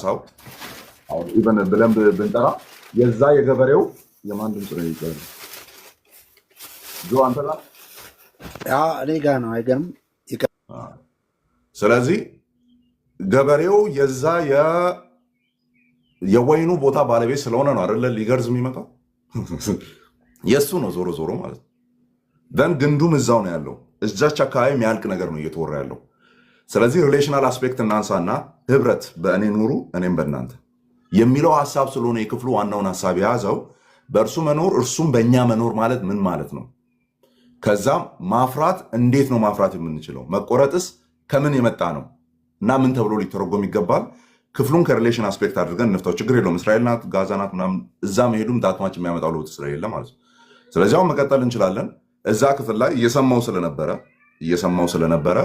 ማሳው አሁን ኢቨን ብለን ብንጠራ የዛ የገበሬው የማን ድምፅ ነው ይባላል? ጆ አንተ ጋር እኔ ጋር ነው አይገርም። ስለዚህ ገበሬው የዛ የወይኑ ቦታ ባለቤት ስለሆነ ነው አይደለ ሊገርዝ የሚመጣው የእሱ ነው ዞሮ ዞሮ ማለት ነው። ደን ግንዱም እዛው ነው ያለው። እዛች አካባቢ የሚያልቅ ነገር ነው እየተወራ ያለው። ስለዚህ ሪሌሽናል አስፔክት እናንሳና ህብረት በእኔ ኑሩ እኔም በእናንተ የሚለው ሀሳብ ስለሆነ የክፍሉ ዋናውን ሀሳብ የያዘው በእርሱ መኖር እርሱም በእኛ መኖር ማለት ምን ማለት ነው? ከዛም ማፍራት እንዴት ነው ማፍራት የምንችለው? መቆረጥስ ከምን የመጣ ነው እና ምን ተብሎ ሊተረጎም ይገባል? ክፍሉን ከሪሌሽን አስፔክት አድርገን እንፍታው። ችግር የለውም። እስራኤል ናት፣ ጋዛ ናት ምናምን እዛ መሄዱም ዳክማች የሚያመጣው ለውጥ ስለሌለ ማለት ነው። ስለዚህ አሁን መቀጠል እንችላለን። እዛ ክፍል ላይ እየሰማው ስለነበረ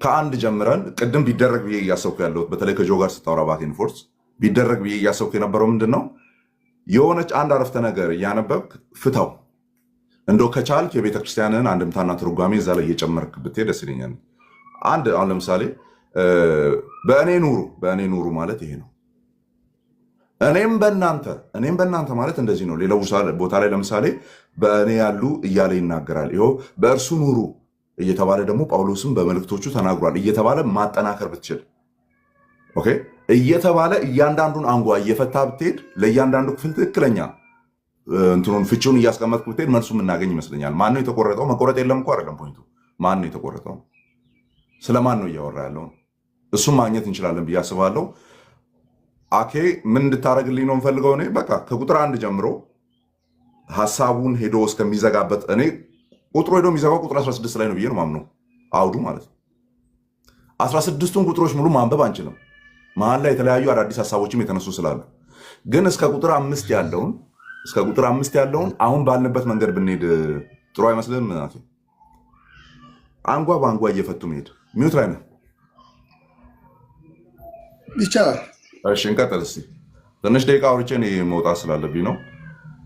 ከአንድ ጀምረን ቅድም ቢደረግ ብዬ እያሰብኩ ያለሁት በተለይ ከጆ ጋር ስታወራ ባቴን ፎርስ ቢደረግ ብዬ እያሰብኩ የነበረው ምንድን ነው የሆነች አንድ አረፍተ ነገር እያነበብክ ፍታው። እንደው ከቻልክ የቤተክርስቲያንን አንድምታና ትርጓሜ እዛ ላይ እየጨመርክ ብትሄድ ደስ ይለኛል። አንድ አሁን ለምሳሌ በእኔ ኑሩ ማለት ይሄ ነው። እኔም በእናንተ ማለት እንደዚህ ነው። ሌላው ቦታ ላይ ለምሳሌ በእኔ ያሉ እያለ ይናገራል። ይኸው በእርሱ ኑሩ እየተባለ ደግሞ ጳውሎስም በመልእክቶቹ ተናግሯል እየተባለ ማጠናከር ብትችል ኦኬ እየተባለ እያንዳንዱን አንጓ እየፈታ ብትሄድ ለእያንዳንዱ ክፍል ትክክለኛ እንትኑን ፍቺውን እያስቀመጥክ ብትሄድ መልሱ የምናገኝ ይመስለኛል። ማን ነው የተቆረጠው? መቆረጥ የለም እኮ አይደለም ፖይንቱ። ማን ነው የተቆረጠው? ስለማን ነው እያወራ ያለው? እሱም ማግኘት እንችላለን ብዬ አስባለሁ። አኬ ምን እንድታደርግልኝ ነው የምፈልገው? እኔ በቃ ከቁጥር 1 ጀምሮ ሀሳቡን ሄዶ እስከሚዘጋበት እኔ ቁጥሩ ሄዶ የሚዘጋው ቁጥር 16 ላይ ነው ብዬ ነው ማምነው፣ አውዱ ማለት ነው። 16ቱን ቁጥሮች ሙሉ ማንበብ አንችልም። መሀል ላይ የተለያዩ አዳዲስ ሀሳቦችም የተነሱ ስላሉ ግን እስከ ቁጥር 5 ያለውን አሁን ባልንበት መንገድ ብንሄድ ጥሩ አይመስልም? አንጓ በአንጓ እየፈቱ መሄድ። ሚዩት ላይ ነህ ይቻላል። እሺ እንቀጥል እስኪ። ትንሽ ደቂቃ አውርቼ እኔ መውጣት ስላለብኝ ነው።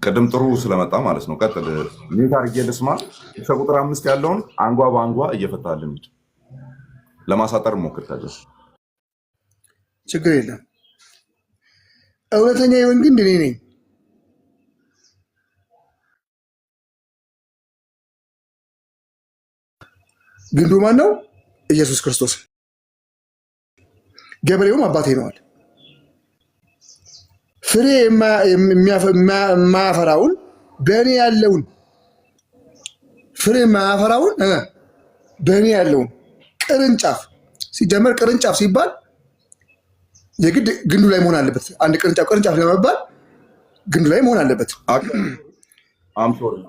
ቅድም ጥሩ ስለመጣ ማለት ነው። ቀጥል። ሚዩት አድርጌ ልስማ። እስከ ቁጥር 5 ያለውን አንጓ በአንጓ እየፈታልን ሂድ። ለማሳጠር ሞክር። ታዲያ ችግር የለም። እውነተኛ የወይን ግንድ እኔ ነኝ። ግንዱ ማን ነው? ኢየሱስ ክርስቶስ። ገበሬውም አባቴ ነዋል። ፍሬ የማያፈራውን በእኔ ያለውን ፍሬ የማያፈራውን በእኔ ያለውን ቅርንጫፍ ሲጀመር ቅርንጫፍ ሲባል የግድ ግንዱ ላይ መሆን አለበት። አንድ ቅርንጫፍ ለመባል ግንዱ ላይ መሆን አለበት።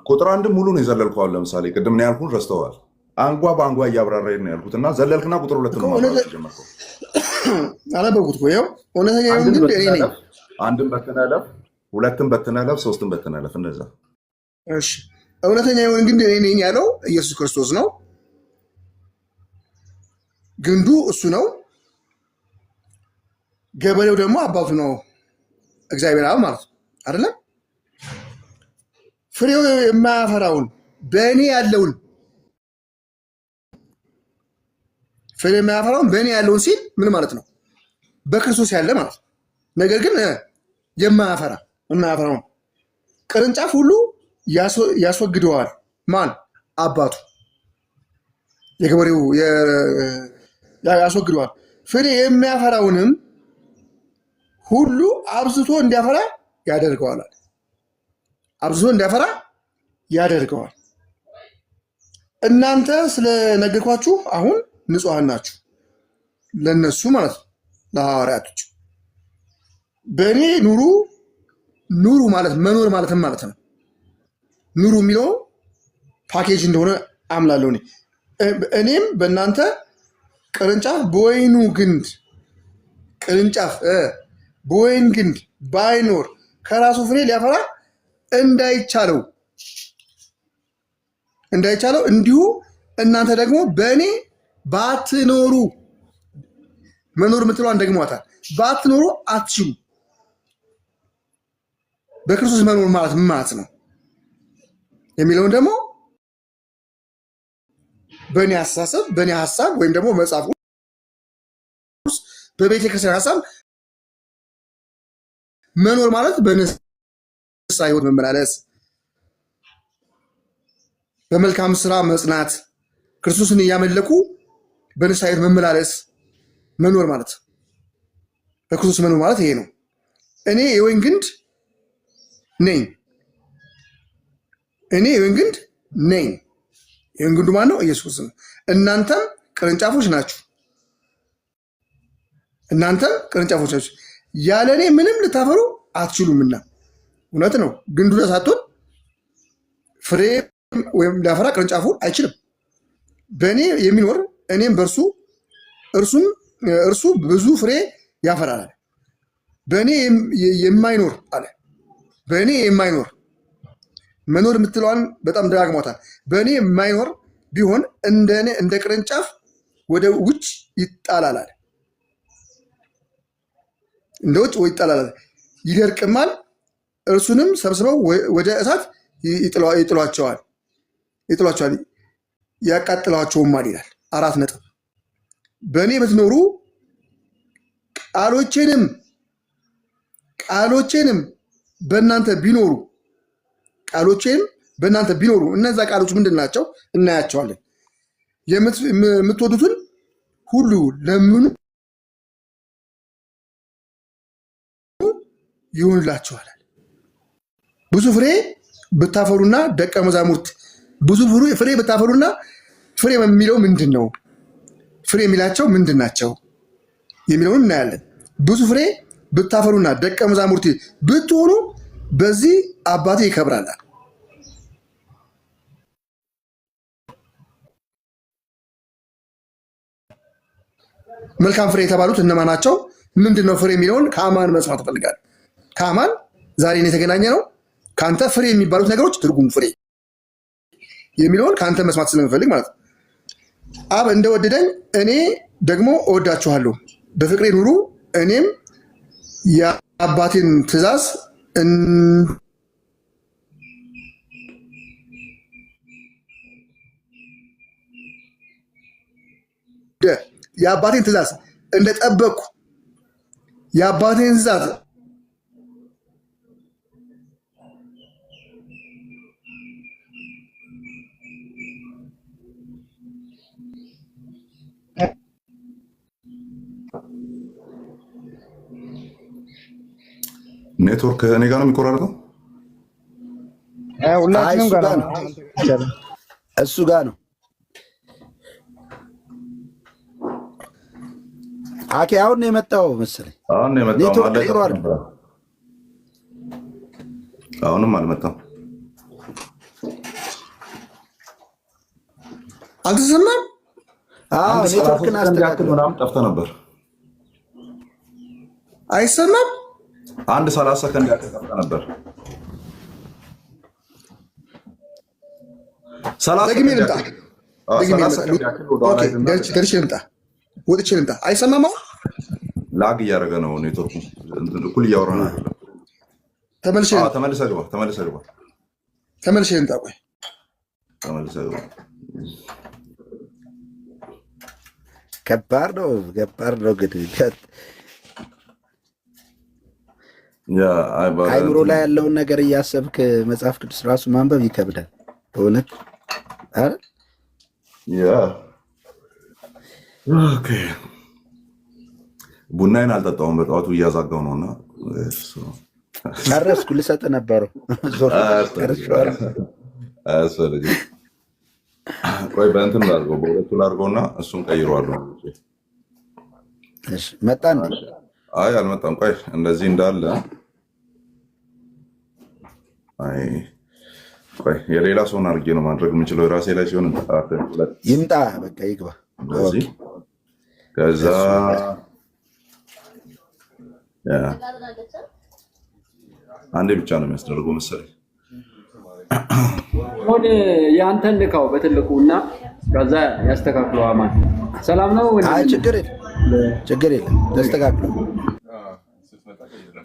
ቁጥር 1 ሙሉ ነው የዘለልከዋል። ለምሳሌ ቅድም ነው ያልኩን ረስተዋል። አንጓ በአንጓ እያብራራ ነው ያልኩት እና ዘለልክና ቁጥር 2 ነው ጀመርከው። አነበብኩት እኮ ይኸው እውነተኛ የወይን ግንድ እኔ ነኝ። አንድን በትነለፍ፣ ሁለትን በትነለፍ፣ ሶስትን በትነለፍ እንደዛ። እሺ እውነተኛ የወይን ግንድ እኔ ነኝ ያለው ኢየሱስ ክርስቶስ ነው። ግንዱ እሱ ነው። ገበሬው ደግሞ አባቱ ነው፣ እግዚአብሔር አብ ማለት ነው አይደለም። ፍሬው የማያፈራውን በእኔ ያለውን ፍሬ የማያፈራውን በእኔ ያለውን ሲል ምን ማለት ነው? በክርስቶስ ያለ ማለት ነው። ነገር ግን የማያፈራውን ቅርንጫፍ ሁሉ ያስወግደዋል። ማን? አባቱ። የገበሬው ያስወግደዋል። ፍሬ የሚያፈራውንም ሁሉ አብዝቶ እንዲያፈራ ያደርገዋል። አብዝቶ እንዲያፈራ ያደርገዋል። እናንተ ስለነገርኳችሁ አሁን ንጹሐን ናችሁ፣ ለነሱ ማለት ነው፣ ለሐዋርያቶች። በእኔ ኑሩ ማለት መኖር ማለትም ማለት ነው። ኑሩ የሚለው ፓኬጅ እንደሆነ አምላለሁ። እኔም በእናንተ ቅርንጫፍ በወይኑ ግንድ ቅርንጫፍ በወይን ግንድ ባይኖር ከራሱ ፍሬ ሊያፈራ እንዳይቻለው እንዲሁ እናንተ ደግሞ በእኔ ባትኖሩ፣ መኖር የምትለዋን ደግሟታል። ባትኖሩ አትችሉ። በክርስቶስ መኖር ማለት ምን ማለት ነው የሚለውን ደግሞ በእኔ አስተሳሰብ፣ በእኔ ሀሳብ ወይም ደግሞ መጽሐፍ በቤተ ክርስቲያን ሀሳብ መኖር ማለት በንስሐ ሕይወት መመላለስ፣ በመልካም ስራ መጽናት፣ ክርስቶስን እያመለኩ በንስሐ ሕይወት መመላለስ መኖር ማለት በክርስቶስ መኖር ማለት ይሄ ነው። እኔ የወይን ግንድ ነኝ። እኔ የወይን ግንድ ነኝ። የወይን ግንዱ ማን ነው? ኢየሱስ ነው። እናንተም ቅርንጫፎች ናችሁ። እናንተም ቅርንጫፎች ናችሁ። ያለ እኔ ምንም ልታፈሩ አትችሉምና። እውነት ነው። ግንዱ ሳትሆን ፍሬ ወይም ሊያፈራ ቅርንጫፉ አይችልም። በእኔ የሚኖር እኔም በእርሱ እርሱ ብዙ ፍሬ ያፈራል። በእኔ የማይኖር አለ። በእኔ የማይኖር መኖር የምትለዋን በጣም ደጋግሟታል። በእኔ የማይኖር ቢሆን እንደ ቅርንጫፍ ወደ ውጭ ይጣላል አለ። እንደ ውጭ ወይ ይጣላል፣ ይደርቅማል። እርሱንም ሰብስበው ወደ እሳት ይጥሏቸዋል፣ ያቃጥሏቸውማል ይላል። 4 ነጥብ። በእኔ ብትኖሩ ቃሎቼንም በእናንተ ቢኖሩ እነዛ ቃሎች ምንድን ናቸው? እናያቸዋለን። የምትወዱትን ሁሉ ለምኑ ይሆንላችኋል። ብዙ ፍሬ ብታፈሩና ደቀ መዛሙርት ብዙ ፍሬ ብታፈሩና ፍሬ የሚለው ምንድን ነው? ፍሬ የሚላቸው ምንድን ናቸው የሚለውን እናያለን። ብዙ ፍሬ ብታፈሩና ደቀ መዛሙርት ብትሆኑ በዚህ አባቴ ይከብራል። መልካም ፍሬ የተባሉት እነማን ናቸው? ምንድን ነው ፍሬ የሚለውን ከአማን መስማት እፈልጋለሁ። ከአማን ዛሬ የተገናኘ ነው። ከአንተ ፍሬ የሚባሉት ነገሮች ትርጉም ፍሬ የሚለውን ከአንተ መስማት ስለምፈልግ ማለት ነው። አብ እንደወደደኝ እኔ ደግሞ እወዳችኋለሁ፣ በፍቅሬ ኑሩ። እኔም የአባቴን ትእዛዝ እንደጠበቅኩ የአባቴን ትእዛዝ ኔትወርክ እኔ ጋር ነው የሚቆራረጠው። ሁላችንም ጋር ነው፣ እሱ ጋር ነው። አኬ አሁን ነው የመጣው መሰለኝ። ኔትወርክ ይሯል። አሁንም አልመጣም። አልተሰማም። ኔትወርክን አስተካክል። ምናምን ጠፍተህ ነበር። አይሰማም። 30 ሰከንድ ያክል ጠፍተህ ነበር። ደግሜ ልምጣ። ወጥቼ ልምጣ። አይሰማም። ላግ እያደረገ ነው ኔትወርኩ። እኩል እያወራ ነው። ተመልሰህ ግባ። ተመልሼ ልምጣ። ቆይ ተመልሰህ ግባ። ከባድ ነው ግን አይምሮ ላይ ያለውን ነገር እያሰብክ መጽሐፍ ቅዱስ ራሱ ማንበብ ይከብዳል በእውነት አይደል? ቡናዬን አልጠጣሁም። በጠዋቱ እያዛጋው ነውና ጨረስኩ። ልሰጥ ነበረው ቆይ በእንትን ላድርገው፣ በሁለቱ ላድርገውና እሱን ቀይረዋለሁ። መጣ እንዴ? አይ አልመጣም። ቆይ እንደዚህ እንዳለ ቆይ የሌላ ሰውን አድርጌ ነው ማድረግ የምችለው። የራሴ ላይ ሲሆን ይምጣ፣ በቃ ይግባ። ከዛ አንዴ ብቻ ነው የሚያስደርገው መሰለኝ። አሁን የአንተን ልካው በትልቁ እና ከዛ ያስተካክለው። አማን ሰላም ነው? ችግር የለም።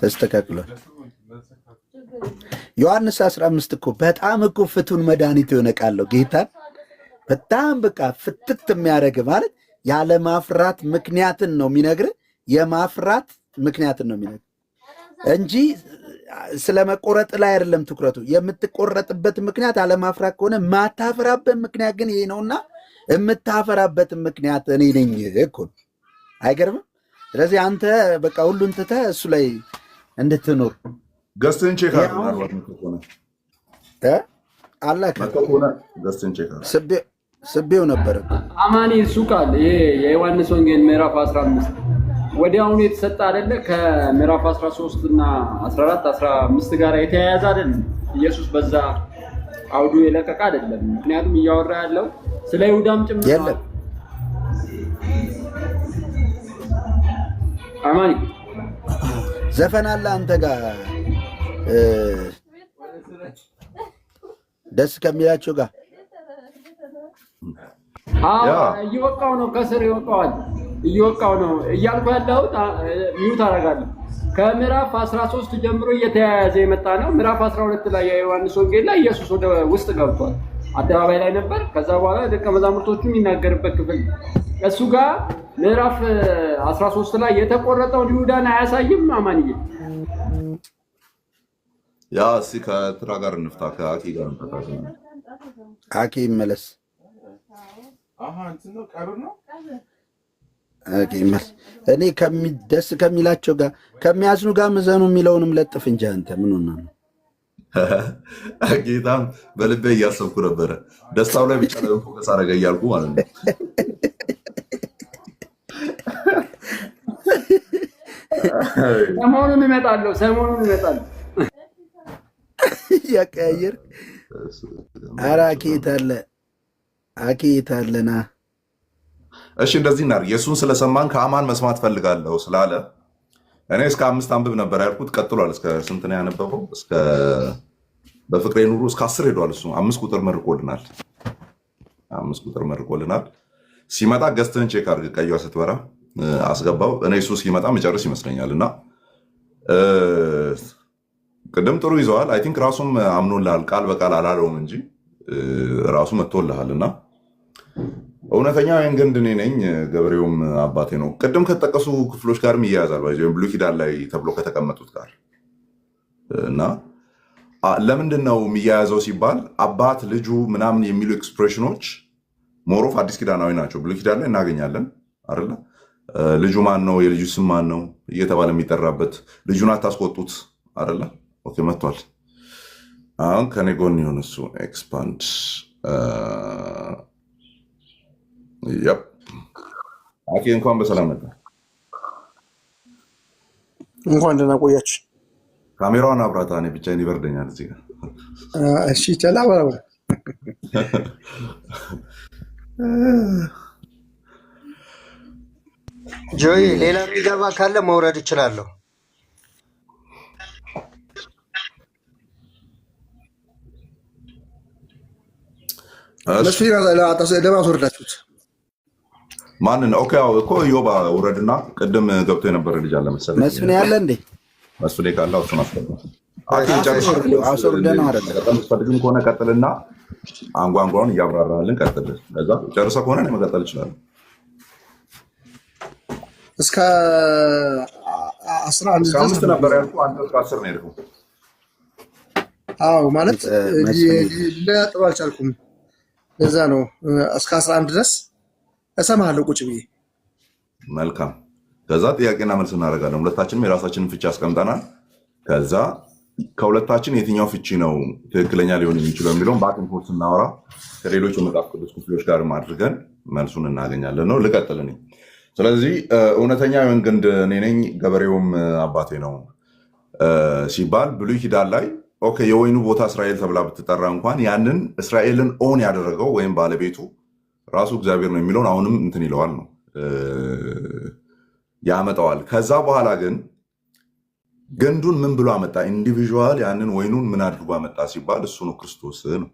ተስተካክሏል። ዮሐንስ 15 እኮ በጣም እኮ ፍቱን መድኃኒት የሆነ ቃል ነው። ጌታን በጣም በቃ ፍትት የሚያደርግ ማለት ያለ ማፍራት ምክንያትን ነው የሚነግርህ። የማፍራት ምክንያትን ነው የሚነግርህ እንጂ ስለመቆረጥ ላይ አይደለም ትኩረቱ። የምትቆረጥበት ምክንያት አለማፍራት ከሆነ ማታፈራበት ምክንያት ግን ይሄ ነውና የምታፈራበት ምክንያት እኔ ነኝ እኮ። አይገርምም? ስለዚህ አንተ በቃ ሁሉን ትተህ እሱ ላይ እንድትኖር ገስትን ቼክ ስቤው ነበረ። አማኒ እሱ ቃል ይሄ የዮሐንስ ወንጌል ምዕራፍ 15 ወዲያውኑ የተሰጠ አይደለ? ከምዕራፍ 13 እና 14 15 ጋር የተያያዘ አይደለም። ኢየሱስ በዛ አውዱ የለቀቀ አይደለም። ምክንያቱም እያወራ ያለው ስለ ይሁዳም ጭምር የለም። አማኒ ዘፈን አለ አንተ ጋር ደስ ከሚላቸው ጋር እየወቃው ነው፣ ከስር ይወቃዋል፣ እየወቃው ነው እያልኩ ያለሁት ሚውት አደርጋለሁ። ከምዕራፍ 13 ጀምሮ እየተያያዘ የመጣ ነው። ምዕራፍ 12 ላይ የዮሐንስ ወንጌል ላይ ኢየሱስ ወደ ውስጥ ገብቷል፣ አደባባይ ላይ ነበር። ከዛ በኋላ ደቀ መዛሙርቶቹ የሚናገርበት ክፍል እሱ ጋር ምዕራፍ 13 ላይ የተቆረጠውን ይሁዳን አያሳይም? አማንዬ ያ እስኪ ከትራ ጋር እንፍታ፣ ከአኪ ጋር እንፍታ። አኪ ይመለስ፣ እኔ ደስ ከሚላቸው ጋር ከሚያዝኑ ጋር ምዘኑ የሚለውንም ለጥፍ እንጂ አንተ ምን ሆና ነው? ጌታም በልቤ እያሰብኩ ነበረ፣ ደስታው ላይ ብቻ ፎከስ አደረገ እያልኩ ማለት ነው። ሰሞኑን እመጣለሁ። ያቀያየር ኧረ አኬት አለና። እሺ እንደዚህ እናድርግ። የእሱን ስለሰማን ከአማን መስማት ፈልጋለሁ ስላለ እኔ እስከ 5 አንብብ ነበር ያልኩት። ቀጥሏል። እስከ ስንት ነው ያነበበው? እስከ በፍቅሬ ኑሩ እስከ 10 ሄዷል። እሱ 5 ቁጥር መርቆልናል። ሲመጣ ገዝተን ቼክ አድርግ። ቀይዋ ስትበራ አስገባው። እኔ እሱ እስኪመጣ መጨረስ ይመስለኛል። እና ቅድም ጥሩ ይዘዋል። አይ ቲንክ ራሱም አምኖልሃል። ቃል በቃል አላለውም እንጂ ራሱ መጥቶልሃል። እና እውነተኛ ወይን ግንድ እኔ ነኝ፣ ገበሬውም አባቴ ነው። ቅድም ከተጠቀሱ ክፍሎች ጋርም ይያያዛል። ብሉይ ኪዳን ላይ ተብሎ ከተቀመጡት ጋር እና ለምንድን ነው የሚያያዘው ሲባል አባት ልጁ ምናምን የሚሉ ኤክስፕሬሽኖች ሞሮፍ አዲስ ኪዳናዊ ናቸው። ብሉይ ኪዳን ላይ እናገኛለን አይደለ? ልጁ ማን ነው፣ የልጁ ስም ማን ነው እየተባለ የሚጠራበት ልጁን አታስቆጡት አይደለ? ኦኬ መጥቷል። አሁን ከኔ ጎን የሆነ እሱ ኤክስፓንድ አኬ እንኳን በሰላም መጣ። እንኳን ደህና ቆያችሁ። ካሜራዋን አብራታ፣ እኔ ብቻዬን ይበርደኛል እዚህ ጋር። እሺ ተላበራው ጆይ፣ ሌላ የሚገባ ካለ መውረድ እችላለሁ። ለማስወረዳችሁት ማንን? ኦኬ እኮ ዮባ ውረድና ቅድም ገብቶ የነበረ ልጅ አለ መሰለኝ። መስፍን ያለ እንዴ? መስፍን ካለ እሱን አስፈልግም ከሆነ ቀጥልና አንጓንጓውን እያብራራልን ቀጥል። ከዛ ጨርሰህ ከሆነ እኔ መቀጠል እችላለሁ። እስከ 15 ነበር ያልኩህ፣ አንተ እስከ 10 ነው የሄድኩት። አዎ ማለት ልለጥብ አልቻልኩም። ለዛ ነው እስከ 11 ድረስ እሰማለሁ ቁጭ ብዬ። መልካም። ከዛ ጥያቄና መልስ እናደርጋለን። ሁለታችንም የራሳችንን ፍቺ አስቀምጠናል። ከዛ ከሁለታችን የትኛው ፍቺ ነው ትክክለኛ ሊሆን የሚችለው የሚለውን ባክን ፎርስ ስናወራ ከሌሎች የመጽሐፍ ቅዱስ ክፍሎች ጋር አድርገን መልሱን እናገኛለን ነው። ልቀጥል እኔ። ስለዚህ እውነተኛ የወይን ግንድ እኔ ነኝ፣ ገበሬውም አባቴ ነው ሲባል ብሉይ ኪዳን ላይ ኦኬ የወይኑ ቦታ እስራኤል ተብላ ብትጠራ እንኳን ያንን እስራኤልን ኦን ያደረገው ወይም ባለቤቱ ራሱ እግዚአብሔር ነው የሚለውን አሁንም እንትን ይለዋል ነው ያመጣዋል። ከዛ በኋላ ግን ግንዱን ምን ብሎ አመጣ? ኢንዲቪዥዋል ያንን ወይኑን ምን አድርጎ አመጣ ሲባል እሱ ነው፣ ክርስቶስ ነው።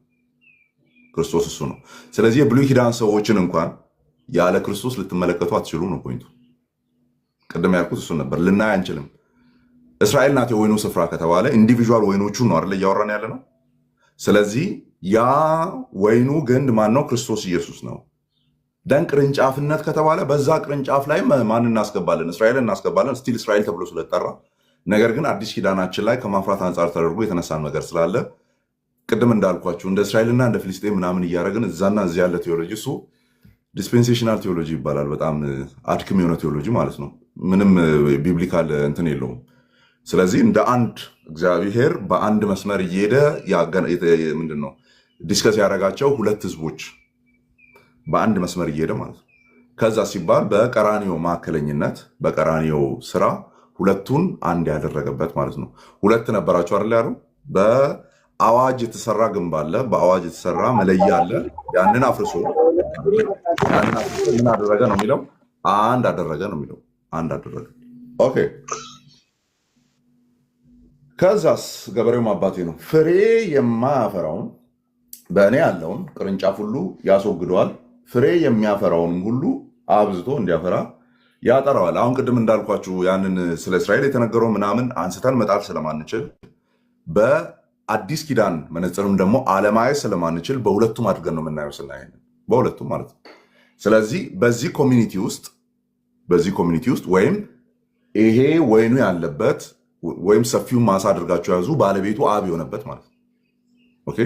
ክርስቶስ እሱ ነው። ስለዚህ የብሉይ ኪዳን ሰዎችን እንኳን ያለ ክርስቶስ ልትመለከቱ አትችሉም ነው ፖይንቱ። ቅድም ያልኩት እሱን ነበር። ልናይ አንችልም። እስራኤል ናት የወይኑ ስፍራ ከተባለ ኢንዲቪዥዋል ወይኖቹ ነው አይደለ እያወራን ያለ ነው። ስለዚህ ያ ወይኑ ግንድ ማን ነው? ክርስቶስ ኢየሱስ ነው። ደን ቅርንጫፍነት ከተባለ በዛ ቅርንጫፍ ላይ ማን እናስገባለን? እስራኤልን እናስገባለን። ስቲል እስራኤል ተብሎ ስለጠራ፣ ነገር ግን አዲስ ኪዳናችን ላይ ከማፍራት አንጻር ተደርጎ የተነሳን ነገር ስላለ ቅድም እንዳልኳችሁ እንደ እስራኤልና እንደ ፊልስጤም ምናምን እያደረግን እዛና እዚህ ያለ ቴዎሎጂ እሱ ዲስፔንሴሽናል ቴዎሎጂ ይባላል። በጣም አድክም የሆነ ቴዎሎጂ ማለት ነው። ምንም ቢብሊካል እንትን የለውም። ስለዚህ እንደ አንድ እግዚአብሔር በአንድ መስመር እየሄደ ምንድን ነው ዲስከስ ያደረጋቸው ሁለት ህዝቦች በአንድ መስመር እየሄደ ማለት ነው። ከዛ ሲባል በቀራኒዮ ማዕከለኝነት በቀራኒዮ ስራ ሁለቱን አንድ ያደረገበት ማለት ነው። ሁለት ነበራቸው አይደል ያሉ። በአዋጅ የተሰራ ግንብ አለ፣ በአዋጅ የተሰራ መለያ አለ። ያንን አፍርሶ ምን አደረገ ነው የሚለው? አንድ አደረገ ነው የሚለው። አንድ አደረገ። ኦኬ። ከዛስ ገበሬውም አባቴ ነው። ፍሬ የማያፈራውን በእኔ ያለውን ቅርንጫፍ ሁሉ ያስወግደዋል፣ ፍሬ የሚያፈራውንም ሁሉ አብዝቶ እንዲያፈራ ያጠራዋል። አሁን ቅድም እንዳልኳችሁ ያንን ስለ እስራኤል የተነገረው ምናምን አንስተን መጣል ስለማንችል በአዲስ ኪዳን መነጽርም ደግሞ አለማየት ስለማንችል በሁለቱም አድርገን ነው የምናየው። ስናይ በሁለቱም ማለት ነው። ስለዚህ በዚህ ኮሚኒቲ ውስጥ ወይም ይሄ ወይኑ ያለበት ወይም ሰፊውን ማሳ አድርጋችሁ ያዙ፣ ባለቤቱ አብ የሆነበት ማለት ነው። ኦኬ።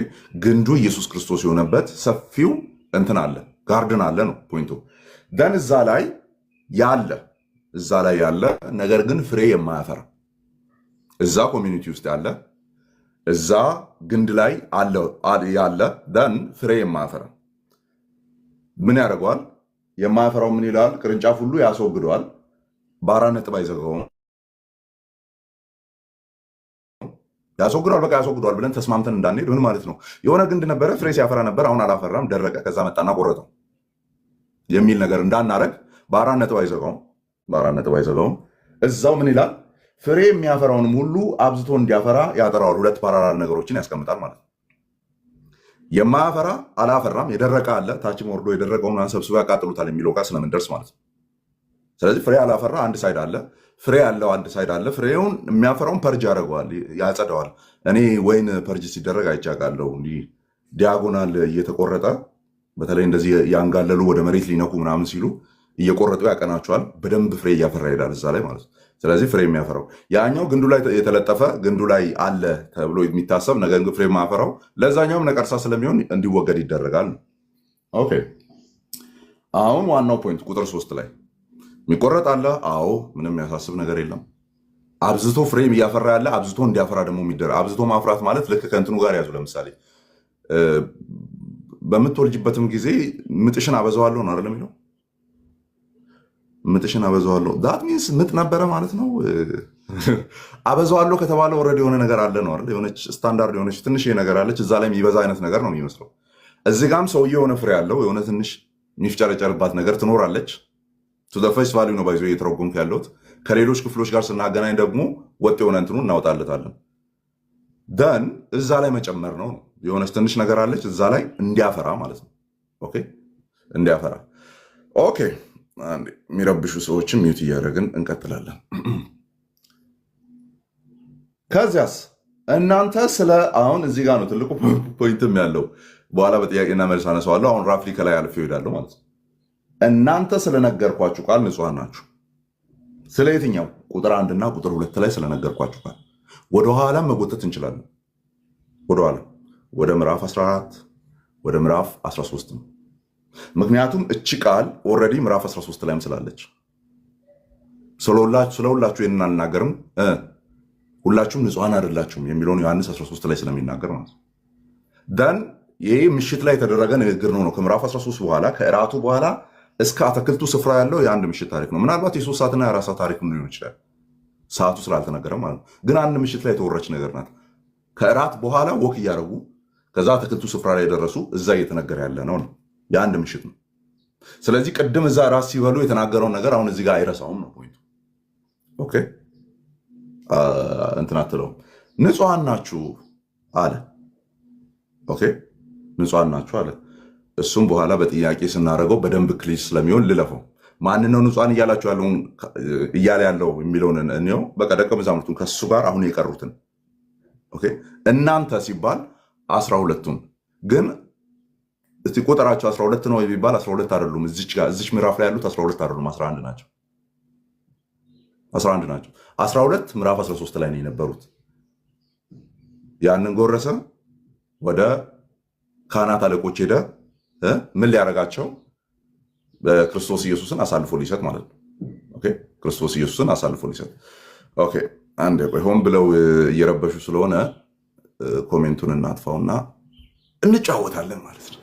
ግንዱ ኢየሱስ ክርስቶስ የሆነበት ሰፊው እንትን አለ፣ ጋርደን አለ ነው ፖይንቱ። ደን እዛ ላይ ያለ ነገር ግን ፍሬ የማያፈራ እዛ ኮሚኒቲ ውስጥ እዛ ግንድ ላይ ያለ ደን ፍሬ የማያፈራ ምን ያደርገዋል? የማያፈራው ምን ይላል? ቅርንጫፍ ሁሉ ያስወግደዋል፣ በአራት ነጥብ አይዘጋውም። ያስወግደዋል፣ በቃ ያስወግደዋል ብለን ተስማምተን እንዳንሄድ ምን ማለት ነው? የሆነ ግንድ ነበረ፣ ፍሬ ሲያፈራ ነበር፣ አሁን አላፈራም፣ ደረቀ፣ ከዛ መጣና ቆረጠው የሚል ነገር እንዳናረግ በአራት ነጥብ አይዘጋውም። እዛው ምን ይላል? ፍሬ የሚያፈራውንም ሁሉ አብዝቶ እንዲያፈራ ያጠራዋል። ሁለት ፓራላል ነገሮችን ያስቀምጣል ማለት ነው። የማያፈራ አላፈራም፣ የደረቀ አለ፣ ታችም ወርዶ የደረቀውን አንሰብስቦ ያቃጥሉታል የሚለው ጋር ስለምንደርስ ማለት ነው። ስለዚህ ፍሬ አላፈራ አንድ ሳይድ አለ፣ ፍሬ ያለው አንድ ሳይድ አለ። ፍሬውን የሚያፈራውን ፐርጅ ያደርገዋል፣ ያጸደዋል። እኔ ወይን ፐርጅ ሲደረግ አይቻቃለሁ። እንዲህ ዲያጎናል እየተቆረጠ በተለይ እንደዚህ ያንጋለሉ ወደ መሬት ሊነኩ ምናምን ሲሉ እየቆረጡ ያቀናቸዋል። በደንብ ፍሬ እያፈራ ይሄዳል እዛ ላይ ማለት ነው። ስለዚህ ፍሬ የሚያፈራው ያኛው ግንዱ ላይ የተለጠፈ ግንዱ ላይ አለ ተብሎ የሚታሰብ ነገር ግን ፍሬ የማያፈራው ለዛኛውም ነቀርሳ ስለሚሆን እንዲወገድ ይደረጋል። ኦኬ። አሁን ዋናው ፖይንት ቁጥር 3 ላይ የሚቆረጥ አለ። አዎ፣ ምንም የሚያሳስብ ነገር የለም። አብዝቶ ፍሬ እያፈራ ያለ አብዝቶ እንዲያፈራ ደግሞ የሚደረግ አብዝቶ ማፍራት ማለት ልክ ከእንትኑ ጋር ያዙ። ለምሳሌ በምትወልጅበትም ጊዜ ምጥሽን አበዛዋለሁ ነው አይደለም የሚለው? ምጥሽን አበዛዋለሁ ዳት ሚንስ ምጥ ነበረ ማለት ነው። አበዛዋለሁ ከተባለ ወረድ የሆነ ነገር አለ ነው አይደል? የሆነች ስታንዳርድ የሆነች ትንሽ ነገር አለች፣ እዛ ላይ የሚበዛ አይነት ነገር ነው የሚመስለው። እዚህ ጋም ሰውዬ የሆነ ፍሬ ያለው የሆነ ትንሽ የሚፍጨረጨርባት ነገር ትኖራለች። ቱ ዘ ፌስ ቫሊዩ ነው ባይዞ እየተረጎምኩ ያለሁት። ከሌሎች ክፍሎች ጋር ስናገናኝ ደግሞ ወጥ የሆነ እንትኑ እናወጣለታለን። ደን እዛ ላይ መጨመር ነው። የሆነች ትንሽ ነገር አለች እዛ ላይ እንዲያፈራ ማለት ነው። ኦኬ፣ እንዲያፈራ። ኦኬ፣ የሚረብሹ ሰዎችም ሚዩት እያደረግን እንቀጥላለን። ከዚያስ እናንተ ስለ አሁን እዚህ ጋር ነው ትልቁ ፖይንትም ያለው። በኋላ በጥያቄና መልስ አነሳዋለሁ። አሁን ራፍሊ ከላይ አልፌ እሄዳለሁ ማለት ነው። እናንተ ስለነገርኳችሁ ቃል ንጹሐን ናችሁ። ስለ የትኛው? ቁጥር 1 እና ቁጥር 2 ላይ ስለነገርኳችሁ ቃል ወደኋላ መጎተት እንችላለን። ወደኋላ ወደ ምዕራፍ 14 ወደ ምዕራፍ 13 ነው። ምክንያቱም እቺ ቃል ኦልሬዲ ምዕራፍ 13 ላይም ስላለች ስለሁላችሁ ይህንን አልናገርም፣ ሁላችሁም ንጹሐን አይደላችሁም የሚለውን ዮሐንስ 13 ላይ ስለሚናገር ማለት ነው። ደን ይህ ምሽት ላይ የተደረገ ንግግር ነው። ከምዕራፍ 13 በኋላ ከእራቱ በኋላ እስከ አትክልቱ ስፍራ ያለው የአንድ ምሽት ታሪክ ነው። ምናልባት የ3 ሰዓትና የ4 ሰዓት ታሪክ ሊሆን ይችላል፣ ሰዓቱ ስላልተነገረ ማለት ነው። ግን አንድ ምሽት ላይ የተወረች ነገር ናት። ከእራት በኋላ ወክ እያደረጉ ከዛ አትክልቱ ስፍራ ላይ የደረሱ እዛ እየተነገረ ያለ ነው። የአንድ ምሽት ነው። ስለዚህ ቅድም እዛ ራስ ሲበሉ የተናገረውን ነገር አሁን እዚህ ጋር አይረሳውም ነው ፖይንቱ። ኦኬ፣ እንትን አትለውም። ንጹሐን ናችሁ አለ። ኦኬ፣ ንጹሐን ናችሁ አለ። እሱም በኋላ በጥያቄ ስናደርገው በደንብ ክሊር ስለሚሆን ልለፈው። ማን ነው ንጹሐን እያለ ያለው የሚለውን እንየው። በቃ ደቀ መዛሙርቱን ከሱ ጋር አሁን የቀሩትን። ኦኬ፣ እናንተ ሲባል 12ቱን ግን እስቲ ቁጥራቸው 12 ነው ቢባል 12 አይደሉም። እዚች ምዕራፍ ላይ ያሉት 12 አይደሉም፣ 11 ናቸው። 11 ናቸው። 12 ምዕራፍ 13 ላይ ነው የነበሩት። ያንን ጎረሰ ወደ ካህናት አለቆች ሄደ። ምን ሊያረጋቸው? ክርስቶስ ኢየሱስን አሳልፎ ሊሰጥ ማለት ነው። ኦኬ፣ ክርስቶስ ኢየሱስን አሳልፎ ሊሰጥ። ኦኬ፣ አንዴ ቆይ፣ ሆን ብለው እየረበሹ ስለሆነ ኮሜንቱን እናጥፋውና እንጫወታለን ማለት ነው።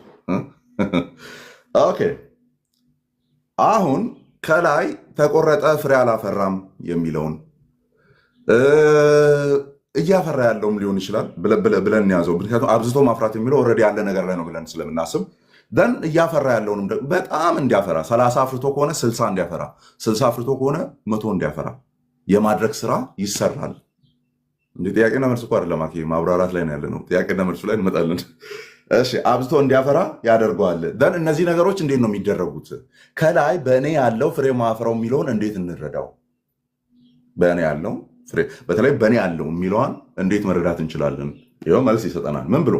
ኦኬ፣ አሁን ከላይ ተቆረጠ ፍሬ አላፈራም የሚለውን እያፈራ ያለውም ሊሆን ይችላል ብለን ያዘው። ምክንያቱም አብዝቶ ማፍራት የሚለው ኦልሬዲ ያለ ነገር ላይ ነው ብለን ስለምናስብ ደን እያፈራ ያለውንም በጣም እንዲያፈራ 30 አፍርቶ ከሆነ 60 እንዲያፈራ 60 አፍርቶ ከሆነ 100 እንዲያፈራ የማድረግ ስራ ይሰራል። እንደ ጥያቄና መልስ እኮ አይደለም፣ ማብራራት ላይ ነው ያለነው። ጥያቄና መልሱ ላይ እንመጣለን። እሺ፣ አብዝቶ እንዲያፈራ ያደርገዋል። ደን እነዚህ ነገሮች እንዴት ነው የሚደረጉት? ከላይ በእኔ ያለው ፍሬ ማፍራው የሚለውን እንዴት እንረዳው? በእኔ ያለው ፍሬ፣ በተለይ በእኔ ያለው የሚለዋን እንዴት መረዳት እንችላለን? ይኸው መልስ ይሰጠናል። ምን ብሎ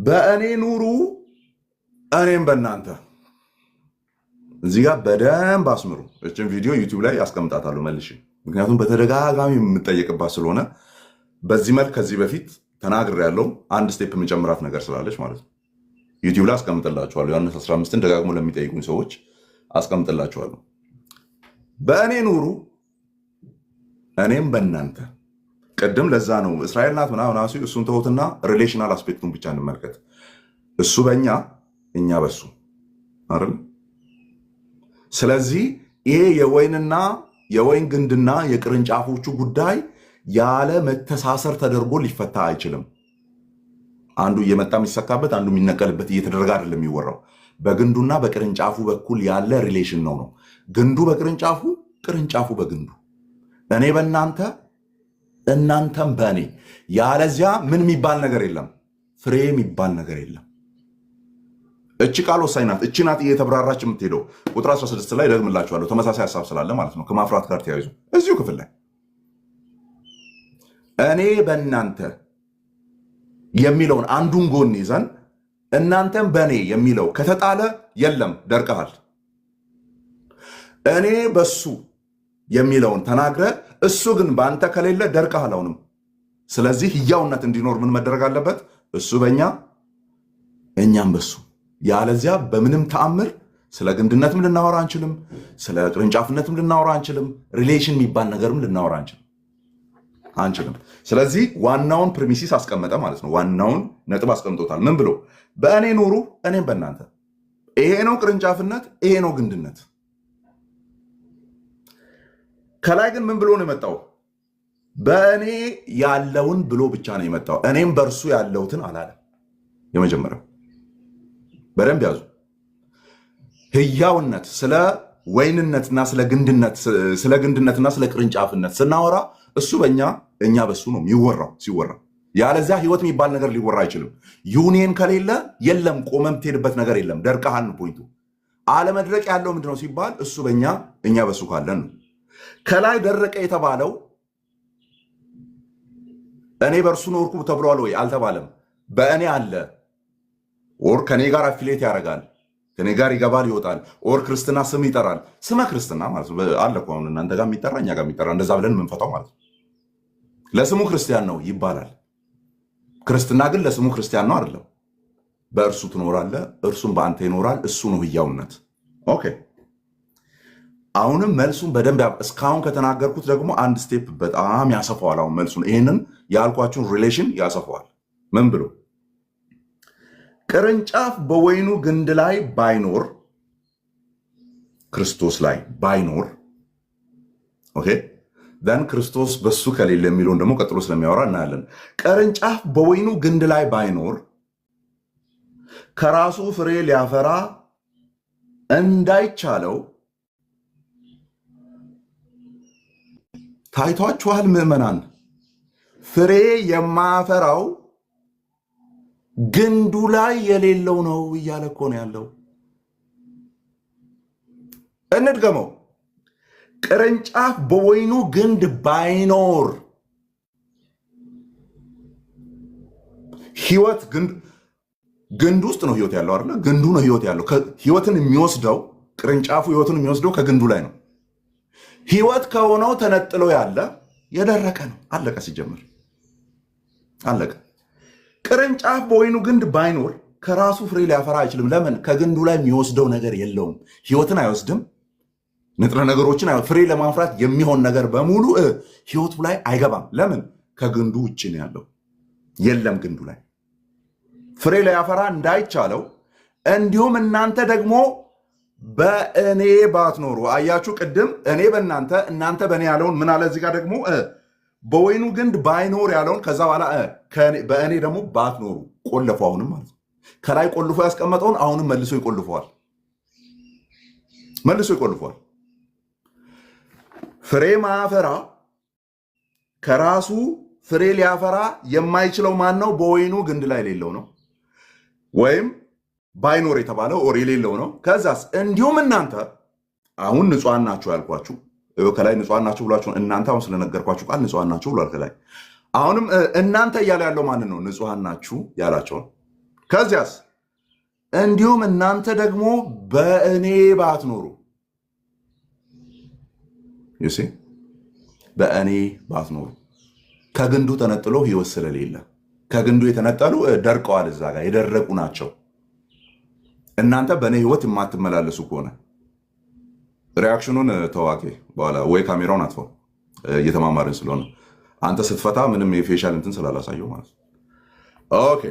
በእኔ ኑሩ እኔም በእናንተ። እዚህ ጋር በደንብ አስምሩ። እችን ቪዲዮ ዩቲዩብ ላይ ያስቀምጣታለሁ መልሼ፣ ምክንያቱም በተደጋጋሚ የምጠየቅባት ስለሆነ በዚህ መልክ ከዚህ በፊት ተናግር ያለው አንድ ስቴፕ የምጨምራት ነገር ስላለች ማለት ነው። ዩቲዩብ ላይ አስቀምጥላችኋለሁ። ዮሐንስ 15ን ደጋግሞ ለሚጠይቁኝ ሰዎች አስቀምጥላችኋለሁ። በእኔ ኑሩ እኔም በእናንተ። ቅድም ለዛ ነው እስራኤል ናት ምናምን እሱን ተውትና ሪሌሽናል አስፔክቱን ብቻ እንመልከት። እሱ በእኛ እኛ በሱ አይደል? ስለዚህ ይሄ የወይን ግንድና የቅርንጫፎቹ ጉዳይ ያለ መተሳሰር ተደርጎ ሊፈታ አይችልም። አንዱ እየመጣ የሚሰካበት አንዱ የሚነቀልበት እየተደረገ አይደለም የሚወራው። በግንዱና በቅርንጫፉ በኩል ያለ ሪሌሽን ነው። ግንዱ በቅርንጫፉ፣ ቅርንጫፉ በግንዱ፣ እኔ በእናንተ እናንተም በእኔ። ያለዚያ ምን የሚባል ነገር የለም፣ ፍሬ የሚባል ነገር የለም። እቺ ቃል ወሳኝ ናት። እቺ ናት እየተብራራች የምትሄደው። ቁጥር 16 ላይ ደግምላችኋለሁ፣ ተመሳሳይ ሀሳብ ስላለ ማለት ነው፣ ከማፍራት ጋር ተያይዞ እዚሁ ክፍል ላይ እኔ በእናንተ የሚለውን አንዱን ጎን ይዘን እናንተም በእኔ የሚለው ከተጣለ የለም ደርቀሃል። እኔ በሱ የሚለውን ተናግረ እሱ ግን በአንተ ከሌለ ደርቀሃል አሁንም። ስለዚህ ህያውነት እንዲኖር ምን መደረግ አለበት? እሱ በእኛ እኛም በሱ። ያለዚያ በምንም ተአምር ስለ ግንድነትም ልናወራ አንችልም፣ ስለ ቅርንጫፍነትም ልናወራ አንችልም፣ ሪሌሽን የሚባል ነገርም ልናወራ አንችልም። ስለዚህ ዋናውን ፕሪሚሲስ አስቀመጠ ማለት ነው። ዋናውን ነጥብ አስቀምጦታል። ምን ብሎ? በእኔ ኑሩ እኔም በእናንተ። ይሄ ነው ቅርንጫፍነት፣ ይሄ ነው ግንድነት። ከላይ ግን ምን ብሎ ነው የመጣው? በእኔ ያለውን ብሎ ብቻ ነው የመጣው። እኔም በእርሱ ያለውትን አላለም። የመጀመሪያው በደንብ ያዙ። ህያውነት ስለ ወይንነትና ስለ ግንድነትና ስለ ቅርንጫፍነት ስናወራ እሱ በእኛ እኛ በሱ ነው የሚወራው ሲወራ። ያለዚያ ህይወት የሚባል ነገር ሊወራ አይችልም። ዩኒየን ከሌለ የለም፣ ቆመ የምትሄድበት ነገር የለም። ደርቀሃን ፖይንቱ። አለመድረቅ ያለው ምንድነው ሲባል እሱ በእኛ እኛ በሱ ካለን ነው። ከላይ ደረቀ የተባለው እኔ በእርሱ ኖርኩ ተብሏል ወይ? አልተባለም። በእኔ አለ ኦር ከኔ ጋር አፊሌት ያደርጋል፣ ከኔ ጋር ይገባል ይወጣል፣ ኦር ክርስትና ስም ይጠራል። ስመ ክርስትና ማለት ነው አለ እኮ አሁን እናንተ ጋር የሚጠራ እኛ ጋር የሚጠራ እንደዛ ብለን የምንፈታው ማለት ነው። ለስሙ ክርስቲያን ነው ይባላል። ክርስትና ግን ለስሙ ክርስቲያን ነው አይደለም። በእርሱ ትኖራለህ፣ እርሱም በአንተ ይኖራል። እሱ ነው ህያውነት። ኦኬ፣ አሁንም መልሱን በደንብ እስካሁን ከተናገርኩት ደግሞ አንድ ስቴፕ በጣም ያሰፋዋል። አሁን መልሱን ይህንን ያልኳችሁን ሪሌሽን ያሰፋዋል። ምን ብሎ? ቅርንጫፍ በወይኑ ግንድ ላይ ባይኖር፣ ክርስቶስ ላይ ባይኖር፣ ኦኬ ደን ክርስቶስ በሱ ከሌለ የሚለውን ደግሞ ቀጥሎ ስለሚያወራ እናያለን። ቅርንጫፍ በወይኑ ግንድ ላይ ባይኖር ከራሱ ፍሬ ሊያፈራ እንዳይቻለው ታይቷችኋል። ምዕመናን፣ ፍሬ የማያፈራው ግንዱ ላይ የሌለው ነው እያለ እኮ ነው ያለው። እንድገመው። ቅርንጫፍ በወይኑ ግንድ ባይኖር፣ ህይወት ግንድ ግንድ ውስጥ ነው ህይወት ያለው አይደለ? ግንዱ ነው ህይወት ያለው። ህይወትን የሚወስደው ቅርንጫፉ ህይወትን የሚወስደው ከግንዱ ላይ ነው። ህይወት ከሆነው ተነጥሎ ያለ የደረቀ ነው። አለቀ። ሲጀምር አለቀ። ቅርንጫፍ በወይኑ ግንድ ባይኖር ከራሱ ፍሬ ሊያፈራ አይችልም። ለምን? ከግንዱ ላይ የሚወስደው ነገር የለውም። ህይወትን አይወስድም። ንጥረ ነገሮችን ፍሬ ለማፍራት የሚሆን ነገር በሙሉ ህይወቱ ላይ አይገባም። ለምን? ከግንዱ ውጭ ነው ያለው። የለም ግንዱ ላይ ፍሬ ሊያፈራ እንዳይቻለው እንዲሁም እናንተ ደግሞ በእኔ ባትኖሩ። አያችሁ፣ ቅድም እኔ በእናንተ እናንተ በእኔ ያለውን ምን አለ እዚህ ጋር ደግሞ በወይኑ ግንድ ባይኖር ያለውን ከዛ በኋላ በእኔ ደግሞ ባትኖሩ ቆለፉ። አሁንም ማለት ነው ከላይ ቆልፎ ያስቀመጠውን አሁንም መልሶ ይቆልፈዋል። መልሶ ይቆልፈዋል። ፍሬ ማፈራ ከራሱ ፍሬ ሊያፈራ የማይችለው ማን ነው? በወይኑ ግንድ ላይ የሌለው ነው፣ ወይም ባይኖር የተባለው ኦር የሌለው ነው። ከዛስ እንዲሁም እናንተ አሁን ንጹሐን ናችሁ ያልኳችሁ ከላይ ንጹሐን ናችሁ ብሏችሁ እናንተ አሁን ስለነገርኳችሁ ቃል ንጹሐን ናችሁ ብሏል ከላይ። አሁንም እናንተ እያለ ያለው ማንን ነው? ንጹሐን ናችሁ ያላቸውን። ከዚያስ እንዲሁም እናንተ ደግሞ በእኔ ባትኖሩ ይሲ በእኔ ባትኖሩ ከግንዱ ተነጥሎ ህይወት ስለሌለ ከግንዱ የተነጠሉ ደርቀዋል። እዛ ጋር የደረቁ ናቸው። እናንተ በእኔ ህይወት የማትመላለሱ ከሆነ ሪያክሽኑን ተዋቂ በኋላ ወይ ካሜራውን አጥፋው፣ እየተማማርን ስለሆነ አንተ ስትፈታ ምንም የፌሻል እንትን ስላላሳየው ማለት ነው። ኦኬ።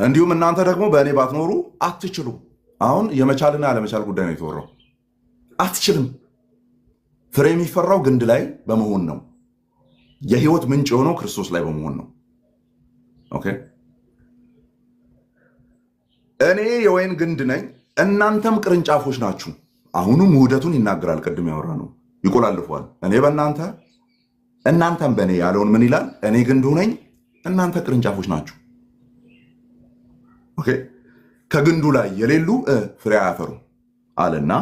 እንዲሁም እናንተ ደግሞ በእኔ ባትኖሩ አትችሉም። አሁን የመቻልና ያለመቻል ጉዳይ ነው የተወራው። አትችልም። ፍሬ የሚፈራው ግንድ ላይ በመሆን ነው። የህይወት ምንጭ የሆነው ክርስቶስ ላይ በመሆን ነው። ኦኬ። እኔ የወይን ግንድ ነኝ፣ እናንተም ቅርንጫፎች ናችሁ። አሁንም ውህደቱን ይናገራል። ቅድም ያወራ ነው ይቆላልፈዋል። እኔ በእናንተ እናንተም በእኔ ያለውን ምን ይላል? እኔ ግንዱ ነኝ፣ እናንተ ቅርንጫፎች ናችሁ። ኦኬ። ከግንዱ ላይ የሌሉ ፍሬ አያፈሩ አለና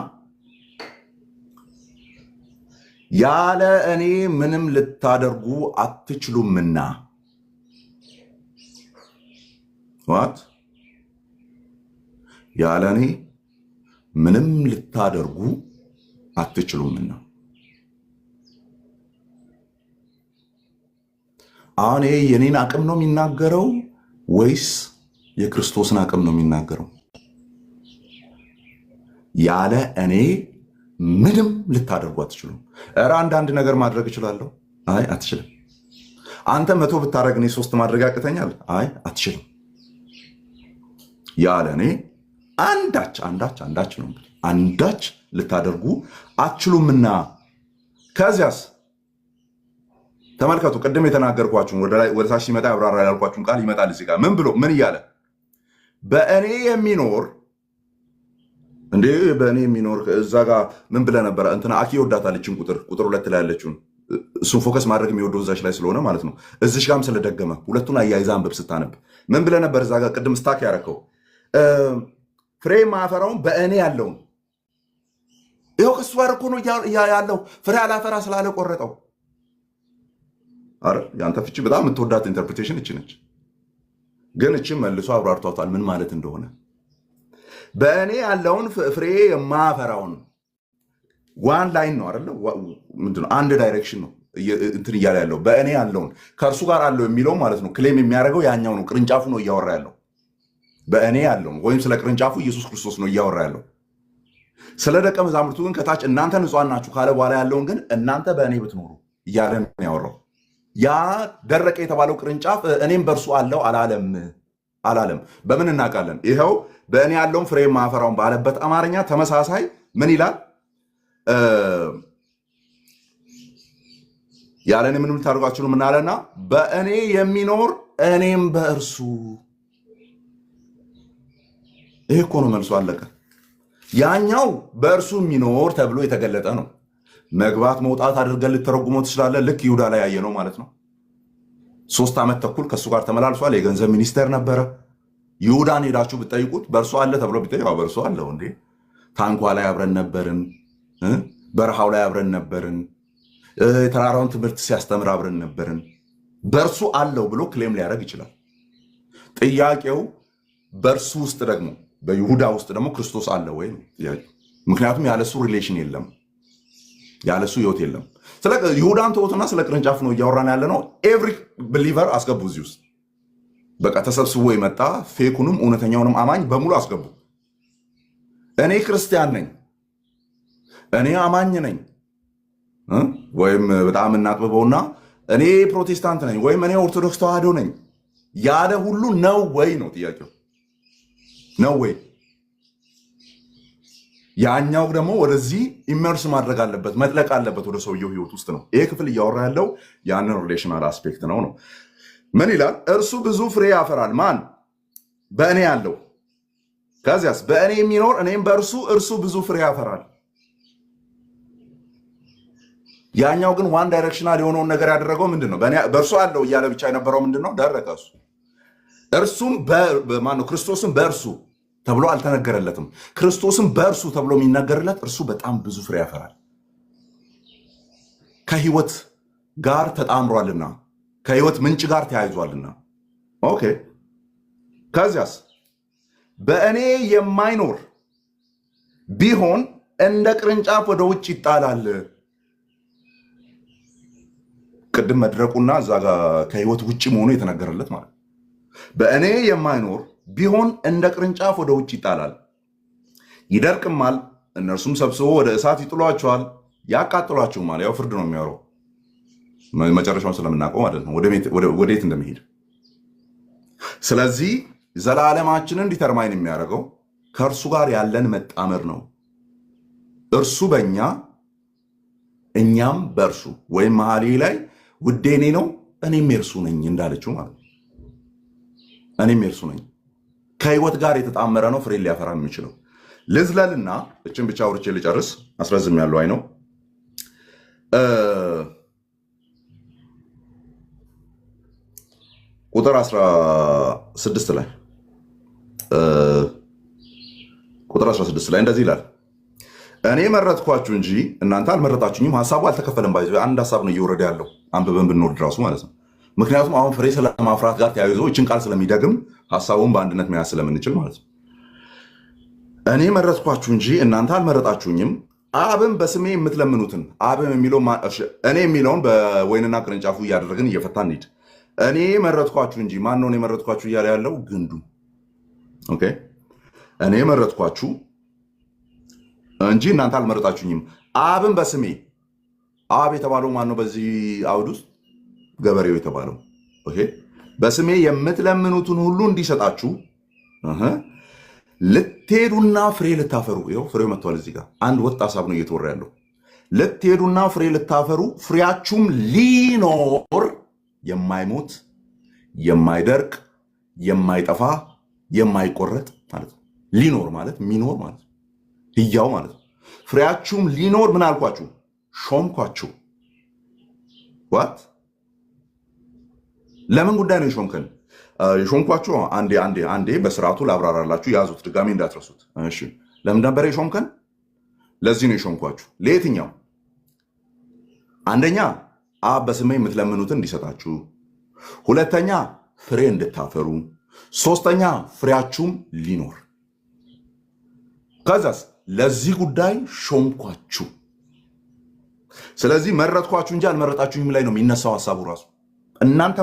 ያለ እኔ ምንም ልታደርጉ አትችሉምና። ዋት? ያለ እኔ ምንም ልታደርጉ አትችሉምና። አሁን ይሄ የኔን አቅም ነው የሚናገረው ወይስ የክርስቶስን አቅም ነው የሚናገረው? ያለ እኔ ምንም ልታደርጉ አትችሉም። ኧረ አንዳንድ ነገር ማድረግ እችላለሁ። አይ አትችልም። አንተ 100 ብታደርግ እኔ 3 ማድረግ ያቅተኛል። አይ አትችልም። ያለ እኔ አንዳች ነው እንግዲህ አንዳች ልታደርጉ አትችሉምና። ከዚያስ ተመልከቱ፣ ቅድም የተናገርኳችሁን ወደ ታች ሲመጣ ያብራራ ያልኳችሁን ቃል ይመጣል እዚህ ጋር ምን ብሎ ምን እያለ በእኔ የሚኖር እንዴ በእኔ የሚኖር እዛ ጋር ምን ብለህ ነበረ? እንትና አኪ ወዳታለችን ቁጥር 2 ላይ ያለችውን እሱን ፎከስ ማድረግ የሚወደው እዛች ላይ ስለሆነ ማለት ነው። እዚሽ ጋርም ስለደገመ ሁለቱን አያይዛ አንብብ ስታነብ ምን ብለህ ነበር? እዛ ጋር ቅድም ስታክ ያረከው ፍሬ ማፈራውን በእኔ ያለውን ይኸው ከሱ ጋር እኮ ነው ያለው። ፍሬ አላፈራ ስላለ ቆረጠው። አረ ያንተ ፍቺ በጣም የምትወዳት ኢንተርፕሪቴሽን እቺ ነች። ግን እቺ መልሶ አብራርቷታል ምን ማለት እንደሆነ። በእኔ ያለውን ፍሬ የማፈራውን ዋን ላይን ነው አይደለ? ምንድነው? አንድ ዳይሬክሽን ነው እንትን እያለ ያለው በእኔ ያለውን ከእርሱ ጋር አለው የሚለው ማለት ነው። ክሌም የሚያደርገው ያኛው ነው። ቅርንጫፉ ነው እያወራ ያለው። በእኔ ያለውን ወይም ስለ ቅርንጫፉ ኢየሱስ ክርስቶስ ነው እያወራ ያለው። ስለ ደቀ መዛሙርቱ ግን ከታች እናንተ ንጹሐን ናችሁ ካለ በኋላ ያለውን ግን እናንተ በእኔ ብትኖሩ እያለ ነው ያወራው። ያ ደረቀ የተባለው ቅርንጫፍ እኔም በእርሱ አለው አላለም። በምን እናውቃለን? ይኸው በእኔ ያለውን ፍሬ ማፈራውን ባለበት አማርኛ ተመሳሳይ ምን ይላል? ያለን ምንም ልታደርጉ አትችሉም ምን አለና በእኔ የሚኖር እኔም በእርሱ። ይሄ እኮ ነው መልሶ፣ አለቀ። ያኛው በእርሱ የሚኖር ተብሎ የተገለጠ ነው። መግባት መውጣት አድርገን ልተረጉመው ትችላለህ። ልክ ይሁዳ ላይ ያየ ነው ማለት ነው። 3 ዓመት ተኩል ከእሱ ጋር ተመላልሷል። የገንዘብ ሚኒስቴር ነበረ። ይሁዳን ሄዳችሁ ብትጠይቁት በእርሱ አለ ተብሎ ቢጠይቁ በእርሱ አለው እንዴ፣ ታንኳ ላይ አብረን ነበርን፣ በረሃው ላይ አብረን ነበርን፣ የተራራውን ትምህርት ሲያስተምር አብረን ነበርን፣ በእርሱ አለው ብሎ ክሌም ሊያደርግ ይችላል። ጥያቄው በእርሱ ውስጥ ደግሞ በይሁዳ ውስጥ ደግሞ ክርስቶስ አለ ወይ? ምክንያቱም ያለሱ ሪሌሽን የለም፣ ያለሱ ህይወት የለም። ስለ ይሁዳን ተወትና ስለ ቅርንጫፍ ነው እያወራን ያለ ነው። ኤቭሪ ብሊቨር አስገቡ እዚህ ውስጥ በቃ ተሰብስቦ የመጣ ፌኩንም እውነተኛውንም አማኝ በሙሉ አስገቡ። እኔ ክርስቲያን ነኝ፣ እኔ አማኝ ነኝ፣ ወይም በጣም እናጥብበውና እኔ ፕሮቴስታንት ነኝ ወይም እኔ ኦርቶዶክስ ተዋህዶ ነኝ ያለ ሁሉ ነው ወይ ነው ጥያቄው። ነው ወይ? ያኛው ደግሞ ወደዚህ ኢመርስ ማድረግ አለበት፣ መጥለቅ አለበት ወደ ሰውየው ህይወት ውስጥ ነው። ይሄ ክፍል እያወራ ያለው ያንን ሪሌሽናል አስፔክት ነው። ምን ይላል? እርሱ ብዙ ፍሬ ያፈራል። ማን? በእኔ ያለው። ከዚያስ በእኔ የሚኖር እኔም በእርሱ እርሱ ብዙ ፍሬ ያፈራል። ያኛው ግን ዋን ዳይሬክሽናል የሆነውን ነገር ያደረገው ምንድን ነው? በእርሱ አለው እያለ ብቻ የነበረው ምንድን ነው? ደረቀ። እርሱም ማነው? ክርስቶስም በእርሱ ተብሎ አልተነገረለትም። ክርስቶስም በእርሱ ተብሎ የሚነገርለት እርሱ በጣም ብዙ ፍሬ ያፈራል። ከህይወት ጋር ተጣምሯልና፣ ከህይወት ምንጭ ጋር ተያይዟልና። ኦኬ። ከዚያስ በእኔ የማይኖር ቢሆን እንደ ቅርንጫፍ ወደ ውጭ ይጣላል። ቅድም መድረቁና እዛ ጋር ከህይወት ውጭ መሆኑ የተነገረለት ማለት ነው። በእኔ የማይኖር ቢሆን እንደ ቅርንጫፍ ወደ ውጭ ይጣላል፣ ይደርቅማል። እነርሱም ሰብስቦ ወደ እሳት ይጥሏቸዋል፣ ያቃጥሏቸውማል። ያው ፍርድ ነው የሚያወራው፣ መጨረሻውን ስለምናውቀው ማለት ነው ወዴት እንደሚሄድ። ስለዚህ ዘላለማችንን ዲተርማይን የሚያደርገው ከእርሱ ጋር ያለን መጣመር ነው። እርሱ በእኛ እኛም በእርሱ ወይም መኃልየ ላይ ውዴ እኔ ነው እኔም የእርሱ ነኝ እንዳለችው ማለት ነው። እኔም የእርሱ ነኝ። ከህይወት ጋር የተጣመረ ነው ፍሬ ሊያፈራ የሚችለው። ልዝለልና እችን ብቻ አውርቼ ልጨርስ፣ አስረዝም ያለው አይ ነው። ቁጥር 16 ላይ እንደዚህ ይላል፣ እኔ መረጥኳችሁ እንጂ እናንተ አልመረጣችሁኝም። ሀሳቡ አልተከፈለም። ባይዘ አንድ ሀሳብ ነው እየወረደ ያለው አንብበን ብንወርድ ራሱ ማለት ነው። ምክንያቱም አሁን ፍሬ ስለማፍራት ጋር ተያይዞ ይችን ቃል ስለሚደግም ሀሳቡን በአንድነት መያዝ ስለምንችል ማለት ነው። እኔ መረጥኳችሁ እንጂ እናንተ አልመረጣችሁኝም። አብን በስሜ የምትለምኑትን አብን የሚለው እኔ የሚለውን በወይንና ቅርንጫፉ እያደረግን እየፈታ እንሂድ። እኔ መረጥኳችሁ እንጂ ማን ነው እኔ መረጥኳችሁ እያለ ያለው? ግንዱ። ኦኬ። እኔ መረጥኳችሁ እንጂ እናንተ አልመረጣችሁኝም። አብን በስሜ አብ የተባለው ማን ነው? በዚህ አውድ ውስጥ ገበሬው የተባለው። ኦኬ። በስሜ የምትለምኑትን ሁሉ እንዲሰጣችሁ ልትሄዱና ፍሬ ልታፈሩ። ይኸው ፍሬው መጥቷል። እዚህ ጋር አንድ ወጥ ሀሳብ ነው እየተወራ ያለው። ልትሄዱና ፍሬ ልታፈሩ ፍሬያችሁም ሊኖር የማይሞት የማይደርቅ የማይጠፋ የማይቆረጥ ማለት ነው። ሊኖር ማለት ሚኖር ማለት ነው። ህያው ማለት ነው። ፍሬያችሁም ሊኖር ምን አልኳችሁ? ሾምኳችሁ። ዋት? ለምን ጉዳይ ነው የሾምከን? የሾምኳችሁ አንዴ በስርዓቱ ላብራራላችሁ፣ ያዙት፣ ድጋሚ እንዳትረሱት። እሺ፣ ለምን ነበር የሾምከን? ለዚህ ነው የሾምኳችሁ። ለየትኛው? አንደኛ አብ በስሜ የምትለምኑትን እንዲሰጣችሁ፣ ሁለተኛ ፍሬ እንድታፈሩ፣ ሶስተኛ ፍሬያችሁም ሊኖር። ከዛስ ለዚህ ጉዳይ ሾምኳችሁ። ስለዚህ መረጥኳችሁ እንጂ አልመረጣችሁኝም ላይ ነው የሚነሳው ሀሳቡ ራሱ። እናንተ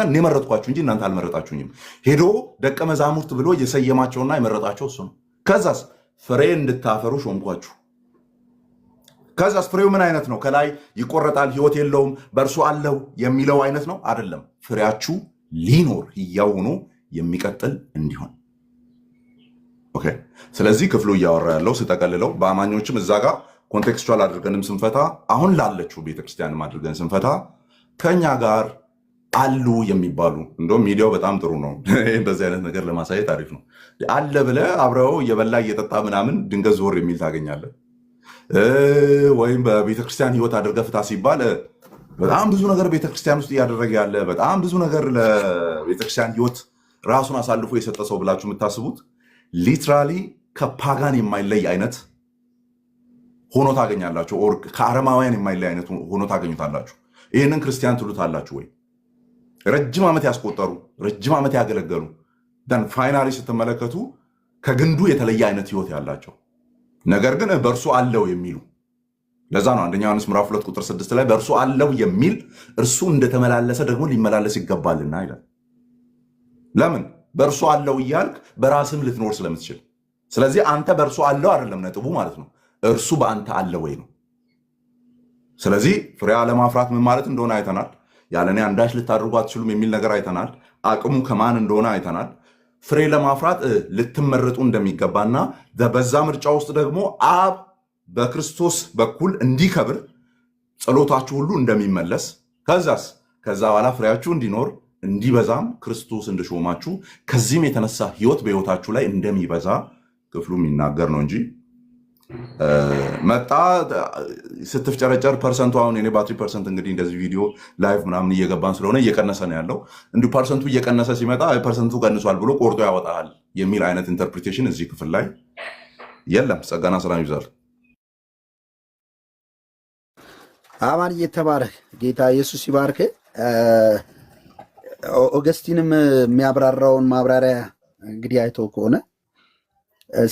እኔ መረጥኳችሁ እንጂ እናንተ አልመረጣችሁኝም። ሄዶ ደቀ መዛሙርት ብሎ የሰየማቸውና የመረጣቸው እሱ ነው። ከዛስ ፍሬ እንድታፈሩ ሾምኳችሁ። ከዛስ ፍሬው ምን አይነት ነው? ከላይ ይቆረጣል፣ ህይወት የለውም፣ በእርሱ አለው የሚለው አይነት ነው አይደለም። ፍሬያችሁ ሊኖር ህያው ሆኖ የሚቀጥል እንዲሆን። ኦኬ። ስለዚህ ክፍሉ እያወራ ያለው ስጠቀልለው በአማኞችም እዛ ጋር ኮንቴክስቹዋል አድርገንም ስንፈታ፣ አሁን ላለችው ቤተክርስቲያንም አድርገን ስንፈታ ከኛ ጋር አሉ የሚባሉ እንደውም ሚዲያው በጣም ጥሩ ነው። እንደዚህ አይነት ነገር ለማሳየት አሪፍ ነው። አለ ብለህ አብረው እየበላ እየጠጣ ምናምን ድንገት ዞር የሚል ታገኛለህ። ወይም በቤተክርስቲያን ህይወት አድርገህ ፍታ ሲባል በጣም ብዙ ነገር ቤተክርስቲያን ውስጥ እያደረገ ያለ በጣም ብዙ ነገር ለቤተክርስቲያን ህይወት ራሱን አሳልፎ የሰጠ ሰው ብላችሁ የምታስቡት ሊትራሊ ከፓጋን የማይለይ አይነት ሆኖ ታገኛላችሁ። ኦር ከአረማውያን የማይለይ አይነት ሆኖ ታገኙታላችሁ። ይህንን ክርስቲያን ትሉታላችሁ ወይ? ረጅም ዓመት ያስቆጠሩ ረጅም ዓመት ያገለገሉ ደን ፋይናሊ ስትመለከቱ ከግንዱ የተለየ አይነት ህይወት ያላቸው ነገር ግን በእርሱ አለው የሚሉ ለዛ ነው አንደኛ ዮሐንስ ምዕራፍ 2 ቁጥር 6 ላይ በእርሱ አለው የሚል እርሱ እንደተመላለሰ ደግሞ ሊመላለስ ይገባልና ይላል። ለምን በእርሱ አለው እያልክ በራስም ልትኖር ስለምትችል። ስለዚህ አንተ በእርሱ አለው አይደለም ነጥቡ ማለት ነው፣ እርሱ በአንተ አለ ወይ ነው። ስለዚህ ፍሬ አለማፍራት ምን ማለት እንደሆነ አይተናል። ያለኔ አንዳች ልታደርጉ አትችሉም የሚል ነገር አይተናል። አቅሙ ከማን እንደሆነ አይተናል። ፍሬ ለማፍራት ልትመረጡ እንደሚገባና በዛ ምርጫ ውስጥ ደግሞ አብ በክርስቶስ በኩል እንዲከብር ጸሎታችሁ ሁሉ እንደሚመለስ ከዛ በኋላ ፍሬያችሁ እንዲኖር እንዲበዛም ክርስቶስ እንደሾማችሁ ከዚህም የተነሳ ህይወት በህይወታችሁ ላይ እንደሚበዛ ክፍሉ የሚናገር ነው እንጂ መጣ ስትፍጨረጨር ፐርሰንቱ አሁን የኔ ባትሪ ፐርሰንት እንግዲህ እንደዚህ ቪዲዮ ላይቭ ምናምን እየገባን ስለሆነ እየቀነሰ ነው ያለው። እንዲሁ ፐርሰንቱ እየቀነሰ ሲመጣ ፐርሰንቱ ቀንሷል ብሎ ቆርጦ ያወጣል የሚል አይነት ኢንተርፕሪቴሽን እዚህ ክፍል ላይ የለም። ጸጋና ሰላም ይብዛል። አማን እየተባረክ ጌታ ኢየሱስ ይባርክ። ኦገስቲንም የሚያብራራውን ማብራሪያ እንግዲህ አይቶ ከሆነ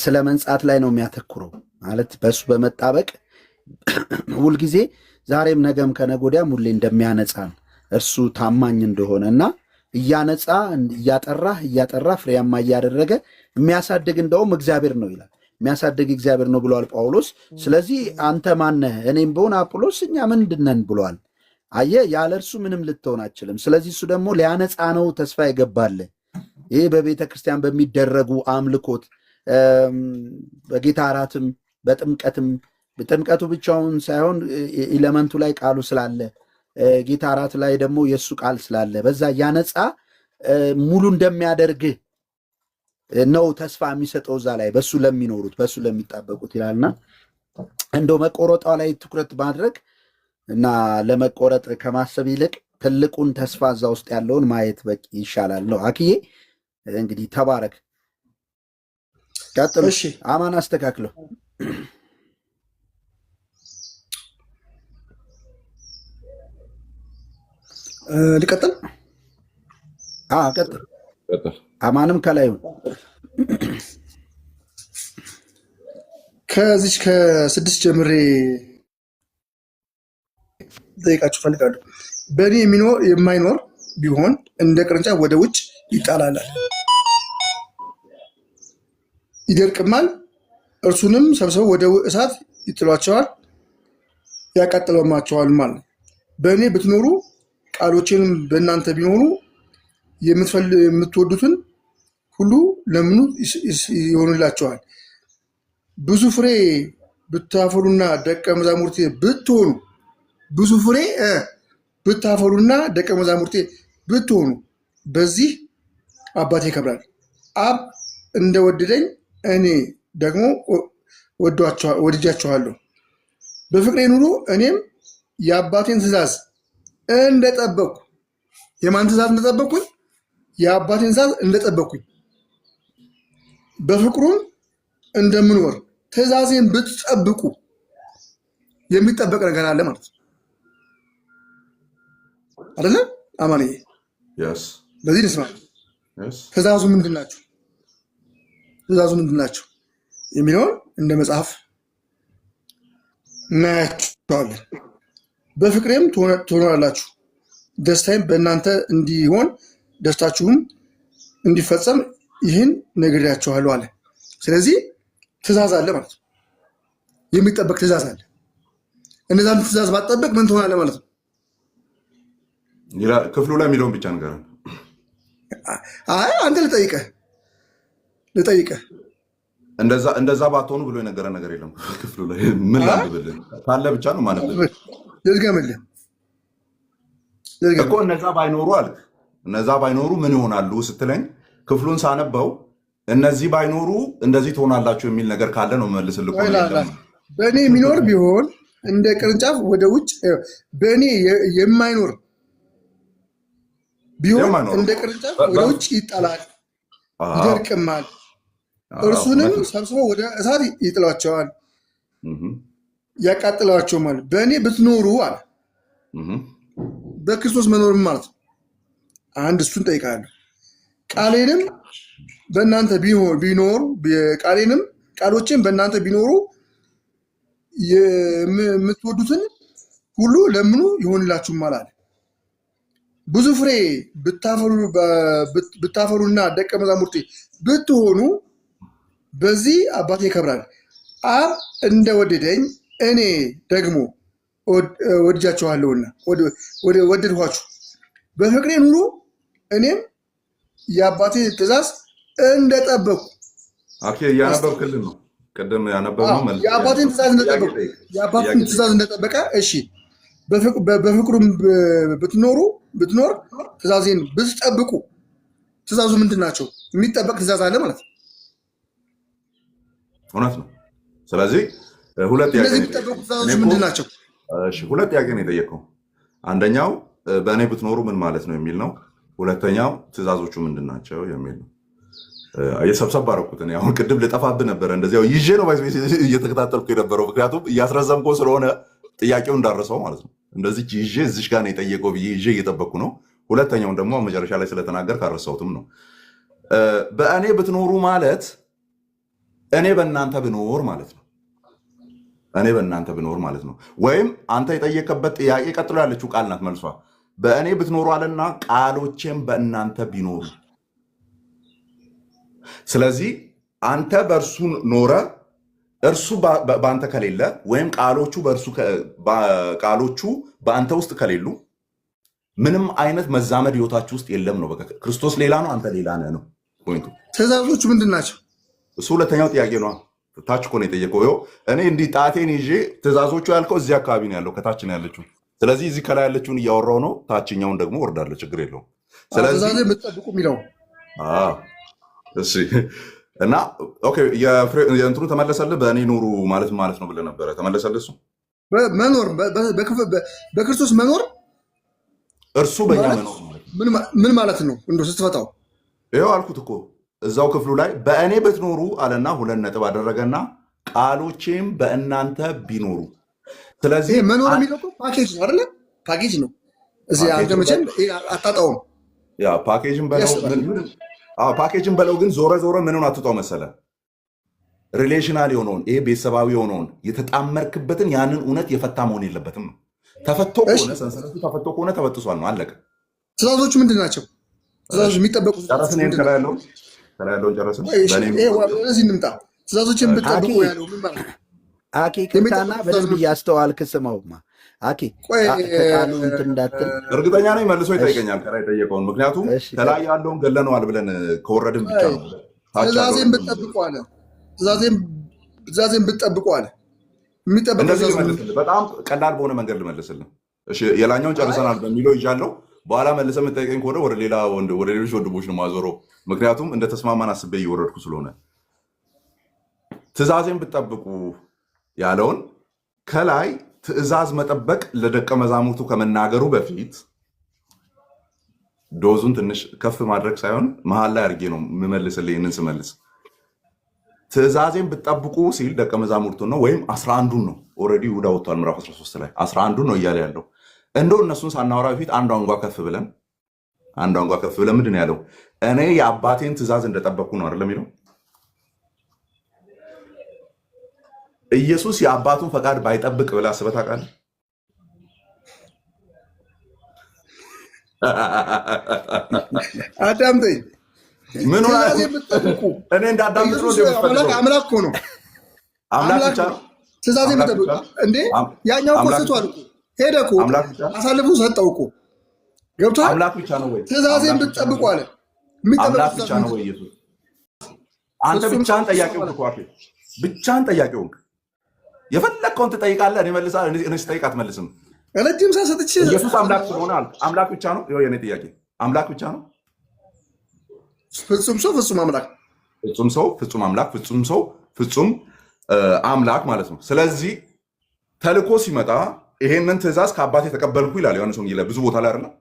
ስለ መንጻት ላይ ነው የሚያተኩረው። ማለት በእሱ በመጣበቅ ሁልጊዜ ዛሬም ነገም ከነገ ወዲያም ሁሌ እንደሚያነጻን እርሱ ታማኝ እንደሆነ እና እያነጻ እያጠራ ፍሬያማ እያደረገ የሚያሳድግ እንደውም እግዚአብሔር ነው ይላል። የሚያሳድግ እግዚአብሔር ነው ብለዋል ጳውሎስ። ስለዚህ አንተ ማነህ? እኔም ብሆን አጵሎስ እኛ ምንድን ነን ብለዋል። አየህ፣ ያለ እርሱ ምንም ልትሆን አችልም። ስለዚህ እሱ ደግሞ ሊያነጻ ነው ተስፋ ይገባል። ይህ በቤተ ክርስቲያን በሚደረጉ አምልኮት በጌታ እራትም በጥምቀትም ጥምቀቱ ብቻውን ሳይሆን ኤለመንቱ ላይ ቃሉ ስላለ ጌታ እራት ላይ ደግሞ የእሱ ቃል ስላለ በዛ ያነጻ ሙሉ እንደሚያደርግህ ነው ተስፋ የሚሰጠው እዛ ላይ በሱ ለሚኖሩት በሱ ለሚጣበቁት ይላልና እንደው መቆረጧ ላይ ትኩረት ማድረግ እና ለመቆረጥ ከማሰብ ይልቅ ትልቁን ተስፋ እዛ ውስጥ ያለውን ማየት በቂ ይሻላል ነው። አክዬ እንግዲህ ተባረክ። ቀጥሉ። እሺ አማን አስተካክለው። ልቀጥል? ቀጥል። አማንም ከላዩ ከዚች ከ6 ጀምሬ ጠይቃችሁ ፈልጋለሁ። በእኔ የማይኖር ቢሆን እንደ ቅርንጫፍ ወደ ውጭ ይጣላላል፣ ይደርቅማል። እርሱንም ሰብስበው ወደ እሳት ይጥሏቸዋል፣ ያቃጥለማቸዋል ማለት ነው። በእኔ ብትኖሩ ቃሎቼንም በእናንተ ቢኖሩ የምትወዱትን ሁሉ ለምኑ ይሆንላቸዋል። ብዙ ፍሬ ብታፈሩና ደቀ መዛሙርቴ ብትሆኑ ብዙ ፍሬ ብታፈሩና ደቀ መዛሙርቴ ብትሆኑ በዚህ አባቴ ይከብራል። አብ እንደወደደኝ እኔ ደግሞ ወድጃችኋለሁ። በፍቅሬ ኑሩ። እኔም የአባቴን ትእዛዝ እንደጠበቅኩ የማን ትእዛዝ እንደጠበቅኩኝ? የአባቴን ትእዛዝ እንደጠበቅኩኝ በፍቅሩም እንደምኖር ትእዛዜን ብትጠብቁ የሚጠበቅ ነገር አለ ማለት ነው አይደለ? አማንዬ በዚህ ንስማ። ትእዛዙ ምንድን ናቸው? ትእዛዙ ምንድን ናቸው የሚለውን እንደ መጽሐፍ እናያቸዋለን። በፍቅሬም ትሆናላችሁ፣ ደስታዬም በእናንተ እንዲሆን ደስታችሁም እንዲፈጸም ይህን ነግሬያችኋለሁ አለ። ስለዚህ ትእዛዝ አለ ማለት ነው። የሚጠበቅ ትእዛዝ አለ። እነዛን ትእዛዝ ባትጠበቅ ምን ትሆናለህ ማለት ነው? ክፍሉ ላይ የሚለውን ብቻ ነገር አንተ ልጠይቀህ እንደዛ ባትሆኑ ብሎ የነገረ ነገር የለም። ክፍሉ ላይ ምን ላንብብልህ ካለ ብቻ ነው ማለት ነው። ልድገምልህ እኮ እነዛ ባይኖሩ አልክ። እነዛ ባይኖሩ ምን ይሆናሉ ስትለኝ ክፍሉን ሳነበው እነዚህ ባይኖሩ እንደዚህ ትሆናላችሁ የሚል ነገር ካለ ነው መልስልህ። በእኔ የሚኖር ቢሆን እንደ ቅርንጫፍ ወደ ውጭ በእኔ የማይኖር ቢሆን እንደ ቅርንጫፍ ወደ ውጭ ይጣላል፣ ይደርቅማል። እርሱንም ሰብስበው ወደ እሳት ይጥሏቸዋል፣ ያቃጥሏቸውማል። በእኔ ብትኖሩ አለ በክርስቶስ መኖርም ማለት ነው። አንድ እሱን ጠይቃለሁ። ቃሌንም በእናንተ ቢኖሩ ቃሎችን በእናንተ ቢኖሩ የምትወዱትን ሁሉ ለምኑ ይሆንላችሁማል አለ። ብዙ ፍሬ ብታፈሩና ደቀ መዛሙርቴ ብትሆኑ በዚህ አባቴ ይከብራል። አብ እንደወደደኝ እኔ ደግሞ ወድጃችኋለሁና ወደድኋችሁ። በፍቅሬ ኑሩ። እኔም የአባቴ ትእዛዝ እንደጠበቁ እያነበብክልን ነው። ቅድም ያነበብነው የአባቴን ትእዛዝ እንደጠበቀ እሺ፣ በፍቅሩም ብትኖር ትእዛዜን ብትጠብቁ። ትእዛዙ ምንድን ናቸው? የሚጠበቅ ትእዛዝ አለ ማለት ነው። እውነት ነው። ስለዚህ ሁለት የሚጠበቁ ትእዛዞች ምንድን ናቸው? ሁለት ጥያቄ ነው የጠየቀው። አንደኛው በእኔ ብትኖሩ ምን ማለት ነው የሚል ነው። ሁለተኛው ትእዛዞቹ ምንድን ናቸው የሚል ነው። የሰብሰብ አደረኩት። አሁን ቅድም ልጠፋብህ ነበረ። እንደዚያው ይዤ ነው እየተከታተልኩ የነበረው፣ ምክንያቱም እያስረዘምከው ስለሆነ ጥያቄው እንዳረሰው ማለት ነው። እንደዚህ ይዤ እዚሽ ጋር ነው የጠየቀው ብዬ ይዤ እየጠበቅኩ ነው። ሁለተኛውን ደግሞ መጨረሻ ላይ ስለተናገር ካረሰውትም ነው። በእኔ ብትኖሩ ማለት እኔ በእናንተ ብኖር ማለት ነው። እኔ በእናንተ ብኖር ማለት ነው። ወይም አንተ የጠየቀበት ጥያቄ ቀጥሎ ያለችው ቃል ናት መልሷ። በእኔ ብትኖሩ አለና ቃሎቼም በእናንተ ቢኖሩ። ስለዚህ አንተ በእርሱ ኖረ እርሱ በአንተ ከሌለ ወይም ቃሎቹ በአንተ ውስጥ ከሌሉ ምንም አይነት መዛመድ ህይወታችሁ ውስጥ የለም ነው። በቃ ክርስቶስ ሌላ ነው፣ አንተ ሌላ ነህ ነው ፖይንቱ። ትእዛዞቹ ምንድን ናቸው? እሱ ሁለተኛው ጥያቄ ነው። ታች እኮ ነው የጠየቀው። እኔ እንዲህ ጣቴን ይዤ ትእዛዞቹ ያልከው እዚህ አካባቢ ነው ያለው፣ ከታች ነው ያለችው። ስለዚህ እዚህ ከላይ ያለችውን እያወራው ነው፣ ታችኛውን ደግሞ ወርዳለሁ፣ ችግር የለውም። ስለዚህ የምትጠብቁ የሚለው እሺ። እና ኦኬ፣ የእንትኑ ተመለሰልህ። በእኔ ኑሩ ማለት ነው ብለህ ነበረ፣ ተመለሰልህ። እሱ መኖር በክርስቶስ መኖር እርሱ በእኛ መኖር ምን ማለት ነው? እንደው ስትፈታው ይኸው አልኩት እኮ እዛው ክፍሉ ላይ በእኔ ብትኖሩ አለና 2 ነጥብ አደረገና ቃሎቼም በእናንተ ቢኖሩ። ስለዚህ መኖር የሚለው ፓኬጅ ነው አይደለ? ፓኬጅ ነው። እዚህ አንተ መቼም አታጣውም። ያ ፓኬጅን በለው ፓኬጅን በለው፣ ግን ዞረ ምንን አትጣው መሰለ? ሪሌሽናል የሆነውን ይሄ ቤተሰባዊ የሆነውን የተጣመርክበትን ያንን እውነት የፈታ መሆን የለበትም ነው። ተፈቶ ከሆነ ሰንሰለቱ ተፈቶ ከሆነ ተበጥሷል ነው፣ አለቀ። ትእዛዞቹ ምንድን ናቸው? ትእዛዞች የሚጠበቁ ከላይ ያለውን ጨረስን። ወደዚህ እንምጣ። ትእዛዞችን ብትጠብቁ ያለው ምን ማለት ነው? አኬ ቅርታና በደንብ እያስተዋልክ ስማውማ። አኬ ከቃሉ እንትን እንዳትል እርግጠኛ ነኝ መልሶ ይጠይቀኛል ከላይ ጠየቀውን። ምክንያቱም ከላይ ያለውን ገለነዋል ብለን ከወረድን ብቻ ነው። ትእዛዜን ብትጠብቁ አለ። ትእዛዜን ብትጠብቁ አለ። በጣም ቀላል በሆነ መንገድ ልመልስልን። የላኛውን ጨርሰናል በሚለው ይዣለው። በኋላ መልሰ የምጠይቀኝ ከሆነ ወደ ሌሎች ወንድሞች ነው ማዞረው። ምክንያቱም እንደ ተስማማን አስቤ እየወረድኩ ስለሆነ ትእዛዜን ብትጠብቁ ያለውን ከላይ ትእዛዝ መጠበቅ ለደቀ መዛሙርቱ ከመናገሩ በፊት ዶዙን ትንሽ ከፍ ማድረግ ሳይሆን መሀል ላይ አድርጌ ነው የምመልስልህ። ይህንን ስመልስ ትእዛዜን ብትጠብቁ ሲል ደቀ መዛሙርቱን ነው ወይም 11ዱን ነው። ኦልሬዲ ይሁዳ ወጥቷል ምዕራፍ 13 ላይ 11ዱን ነው እያለ ያለው። እንደው እነሱን ሳናወራ በፊት አንዷን ጓ ከፍ ብለን ምንድን ያለው? እኔ የአባቴን ትእዛዝ እንደጠበቅኩ ነው አይደለም የሚለው። ኢየሱስ የአባቱን ፈቃድ ባይጠብቅ ብለህ አስበህ ታውቃለህ? አዳምጠኝ። ምን የምትጠብቁ እኔ እንዳዳምጥ ነው? አምላክ እኮ ነው። አምላክ ብቻ ነው ትእዛዝ የምትጠብቁ እንዴ? ያኛው እኮ ስቷል እኮ ሄደ እኮ አሳልፎ ሰጠው እኮ ገብቶሃል? አምላክ ብቻ ነው ወይ? ትእዛዜን ብትጠብቁ አለ። አምላክ ብቻ ነው ወይ ኢየሱስ? አንተ ብቻህን ጠያቂው እኮ ብቻህን ጠያቂው የፈለግከውን ትጠይቃለህ። እኔ ስጠይቅ አትመልስም። ረጅም ሰዓት ሰጥቼ ኢየሱስ አምላክ ስለሆነ አምላክ ብቻ ነው። ይኸው የኔ ጥያቄ አምላክ ብቻ ነው? ፍጹም ሰው ፍጹም አምላክ፣ ፍጹም ሰው ፍጹም አምላክ፣ ፍጹም ሰው ፍጹም አምላክ ማለት ነው። ስለዚህ ተልኮ ሲመጣ ይሄንን ትእዛዝ ከአባቴ ተቀበልኩ ይላል ዮሐንስ ወንጌል ላይ ብዙ ቦታ ላይ አይደለም።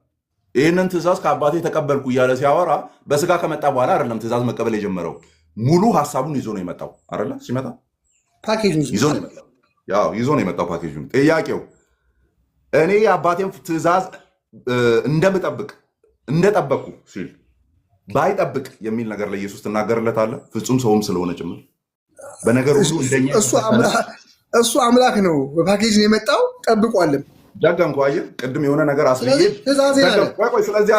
ይሄንን ትእዛዝ ከአባቴ ተቀበልኩ እያለ ሲያወራ በስጋ ከመጣ በኋላ አይደለም ትእዛዝ መቀበል የጀመረው። ሙሉ ሀሳቡን ይዞ ነው የመጣው አይደለ? ሲመጣ ፓኬጁን ይዞ ነው የመጣው ፓኬጁን። ጥያቄው እኔ የአባቴን ትእዛዝ እንደጠበቅኩ ሲል ባይጠብቅ የሚል ነገር ለኢየሱስ ትናገርለታለህ? ፍጹም ሰውም ስለሆነ ጭምር በነገር ሁሉ እንደኛ እሱ አምላክ ነው። በፓኬጅ ነው የመጣው። ጠብቋልም ደገምኩ። አየህ ቅድም የሆነ ነገር አስብዬ ቆይ ስለዚህ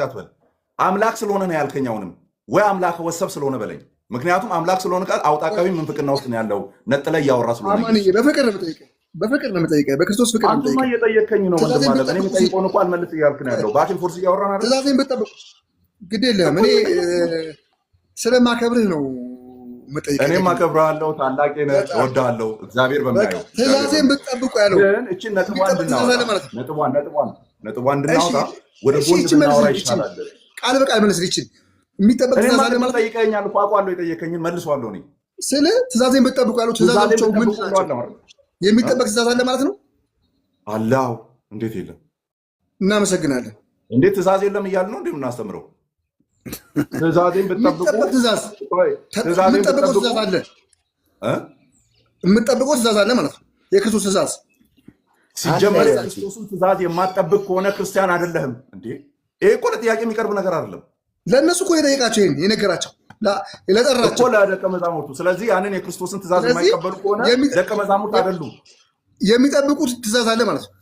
አትበል። አምላክ ስለሆነ ነው ያልከኝ። አሁንም ወይ አምላክ ወሰብ ስለሆነ በለኝ። ምክንያቱም አምላክ ስለሆነ ቃል አውጣቃዊ ምንፍቅና ውስጥ ነው ያለው። ነጥለ እያወራ ስለሆነ በፍቅር ነው የምጠይቀህ። በክርስቶስ ፍቅር ነው የምጠይቀህ። እየጠየከኝ ነው ወንድም ማለት እኔ የምጠይቀውን እኮ አልመልስ እያልክ ነው ያለው። ባኪን ፎርስ እያወራን አይደል? ትእዛዜን ብትጠብቁ ግድ የለም። እኔ ስለማከብርህ ነው የምጠይቀህ። እኔም አከብርሃለሁ፣ ታላቅ ነህ፣ እወድሃለሁ። እግዚአብሔር በሚያየው ትእዛዜን ብትጠብቁ ያለው ግን እቺን ነጥቧን እንድናወጣ ወደ ጎን ብናወራ ይሻላል። ቃል በቃል መልስልኝ። ይችን የሚጠበቅ ትእዛዝ አለ ማለት ጠይቀኛል እኮ አውቃለሁ። የጠየቀኝን መልሷለሁ። እኔ ስለ ትእዛዜን ብትጠብቁ ያለው ትእዛዛቸው ምን የሚጠበቅ ትእዛዝ አለ ማለት ነው? አላው እንዴት የለም? እናመሰግናለን። እንዴት ትእዛዝ የለም እያልን ነው እንዴ የምናስተምረው? ትእዛዜን ብትጠብቁ የምትጠብቀው ትእዛዝ አለ ማለት ነው። የክርስቶስ ትእዛዝ ሲጀመር የክርስቶስን ትእዛዝ የማትጠብቅ ከሆነ ክርስቲያን አይደለህም እንዴ? ይሄ እኮ ለጥያቄ የሚቀርብ ነገር አይደለም። ለእነሱ እኮ የጠየቃቸው ይሄን የነገራቸው ለጠራቸው ለደቀ መዛሙርቱ። ስለዚህ ያንን የክርስቶስን ትእዛዝ የማይቀበሉ ከሆነ ደቀ መዛሙርት አይደሉም። የሚጠብቁት ትእዛዝ አለ ማለት ነው።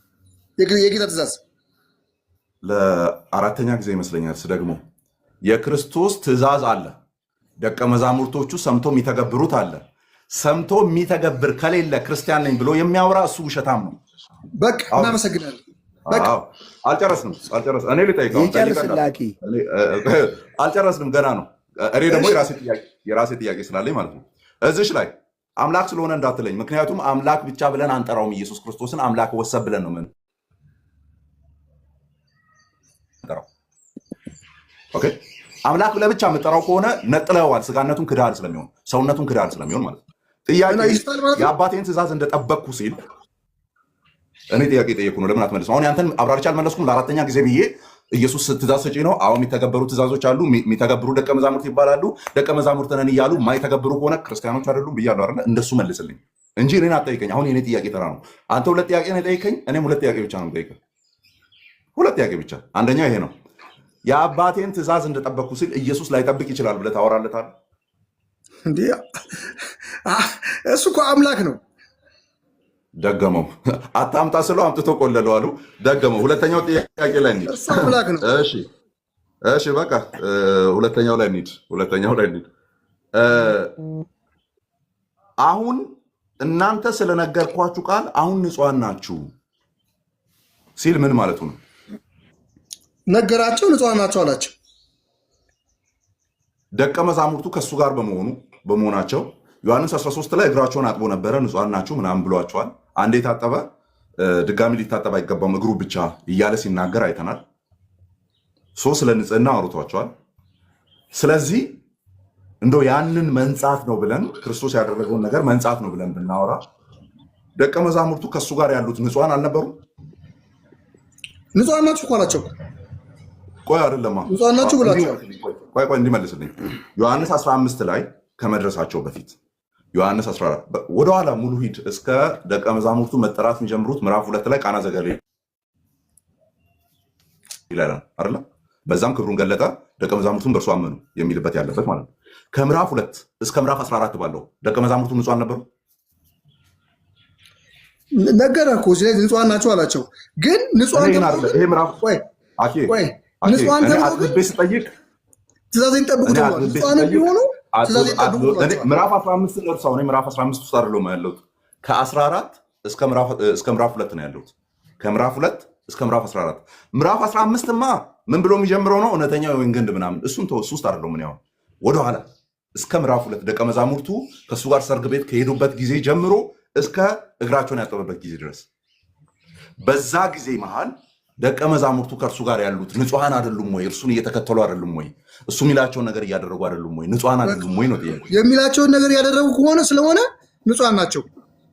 የጌታ ትእዛዝ ለአራተኛ ጊዜ ይመስለኛል ደግሞ የክርስቶስ ትእዛዝ አለ። ደቀ መዛሙርቶቹ ሰምቶ የሚተገብሩት አለ። ሰምቶ የሚተገብር ከሌለ ክርስቲያን ነኝ ብሎ የሚያወራ እሱ ውሸታም ነው። በቃ እናመሰግናለን። አልጨረስንም። እኔ ልጠይቀው አልጨረስንም፣ ገና ነው። እኔ ደግሞ የራሴ ጥያቄ ስላለኝ ማለት ነው። እዚሽ ላይ አምላክ ስለሆነ እንዳትለኝ። ምክንያቱም አምላክ ብቻ ብለን አንጠራውም። ኢየሱስ ክርስቶስን አምላክ ወሰብ ብለን ነው ምን ኦኬ። አምላክ ብለህ ብቻ የምጠራው ከሆነ ነጥለዋል። ስጋነቱን ክዳል ስለሚሆን ሰውነቱን ክዳል ስለሚሆን ማለት ነው። ጥያቄ የአባቴን ትእዛዝ እንደጠበቅኩ ሲል እኔ ጥያቄ ጠየቅኩ ነው። ለምን አትመልስም? አሁን ያንተን አብራርቻ አልመለስኩም። ለአራተኛ ጊዜ ብዬ ኢየሱስ ትእዛዝ ሰጪ ነው። አሁን የሚተገበሩ ትእዛዞች አሉ። የሚተገብሩ ደቀ መዛሙርት ይባላሉ። ደቀ መዛሙርት ነን እያሉ የማይተገብሩ ከሆነ ክርስቲያኖች አይደሉም ብያለሁ አይደለ? እንደሱ መልስልኝ እንጂ እኔን አትጠይቀኝ። አሁን የኔ ጥያቄ ተራ ነው። አንተ ሁለት ጥያቄ ነው የጠየቀኝ፣ እኔም ሁለት ጥያቄ ብቻ ነው የምጠይቀኝ። ሁለት ጥያቄ ብቻ። አንደኛው ይሄ ነው። የአባቴን ትእዛዝ እንደጠበቅኩ ሲል ኢየሱስ ላይጠብቅ ይችላል ብለህ ታወራለታለህ? እንዴ እሱ እኮ አምላክ ነው። ደገመው። አታምጣ ስለው አምጥቶ ቆለለው አሉ። ደገመው። ሁለተኛው ጥያቄ ላይ እንሂድ። እሱ አምላክ ነው። እሺ በቃ ሁለተኛው ላይ እንሂድ። አሁን እናንተ ስለነገርኳችሁ ቃል አሁን ንጹሐን ናችሁ ሲል ምን ማለቱ ነው? ነገራቸው፣ ንጹሐን ናቸው አላቸው። ደቀ መዛሙርቱ ከእሱ ጋር በመሆናቸው ዮሐንስ 13 ላይ እግራቸውን አጥቦ ነበረ፣ ንጹሐን ናችሁ ምናምን ብሏቸዋል። አንዴ የታጠበ ድጋሚ ሊታጠብ አይገባም እግሩ ብቻ እያለ ሲናገር አይተናል። ስለ ንጽህና አውርቷቸዋል። ስለዚህ እንደው ያንን መንጻት ነው ብለን ክርስቶስ ያደረገውን ነገር መንጻት ነው ብለን ብናወራ ደቀ መዛሙርቱ ከእሱ ጋር ያሉት ንጹሐን አልነበሩም? ንጹሐን ናችሁ እኮ አላቸው። ቆይ አይደለማ፣ ንጹሐን ናችሁ ብላቸው። ቆይ እንዲመልስልኝ ዮሐንስ 15 ላይ ከመድረሳቸው በፊት ዮሐንስ 14 ወደኋላ ሙሉ ሂድ። እስከ ደቀ መዛሙርቱ መጠራት የሚጀምሩት ምዕራፍ 2 ላይ ቃና ዘገሊላ ይላል አይደል? በዛም ክብሩን ገለጠ፣ ደቀ መዛሙርቱን በእርሱ አመኑ የሚልበት ያለበት ማለት ነው። ከምዕራፍ 2 እስከ ምዕራፍ 14 ባለው ደቀ መዛሙርቱ ንጹሐን ነበሩ? ነገረ እኮ ስለዚህ ንጹሐን ናቸው አላቸው። ግን ንጹሐን ተብሎ ይሄ ምዕራፍ ንጹሐን ተብሎ ስጠይቅ ትእዛዜን ጠብቁ ተብሏል። ንጹሐን ቢሆኑ ምዕራፍ 15 እርሳው ነው። ምዕራፍ 15 ውስጥ አይደለም ያለሁት። ከ14 እስከ ምዕራፍ 2 ነው ያለሁት። ከምዕራፍ 2 እስከ ምዕራፍ 14። ምዕራፍ 15ማ ምን ብሎ የሚጀምረው ነው? እውነተኛ የወይን ግንድ ምናምን እሱን ተው። እሱ ውስጥ አይደለም። ምን ያው ወደኋላ እስከ ምዕራፍ 2 ደቀ መዛሙርቱ ከእሱ ጋር ሰርግ ቤት ከሄዱበት ጊዜ ጀምሮ እስከ እግራቸውን ያጠበበት ጊዜ ድረስ በዛ ጊዜ መሃል ደቀ መዛሙርቱ ከእርሱ ጋር ያሉት ንጹሐን አይደሉም ወይ? እርሱን እየተከተሉ አይደሉም ወይ? እሱ የሚላቸውን ነገር እያደረጉ አይደሉም ወይ? ንጹሐን አይደሉም ወይ ነው ጥያቄ። የሚላቸውን ነገር እያደረጉ ከሆነ ስለሆነ ንጹሐን ናቸው።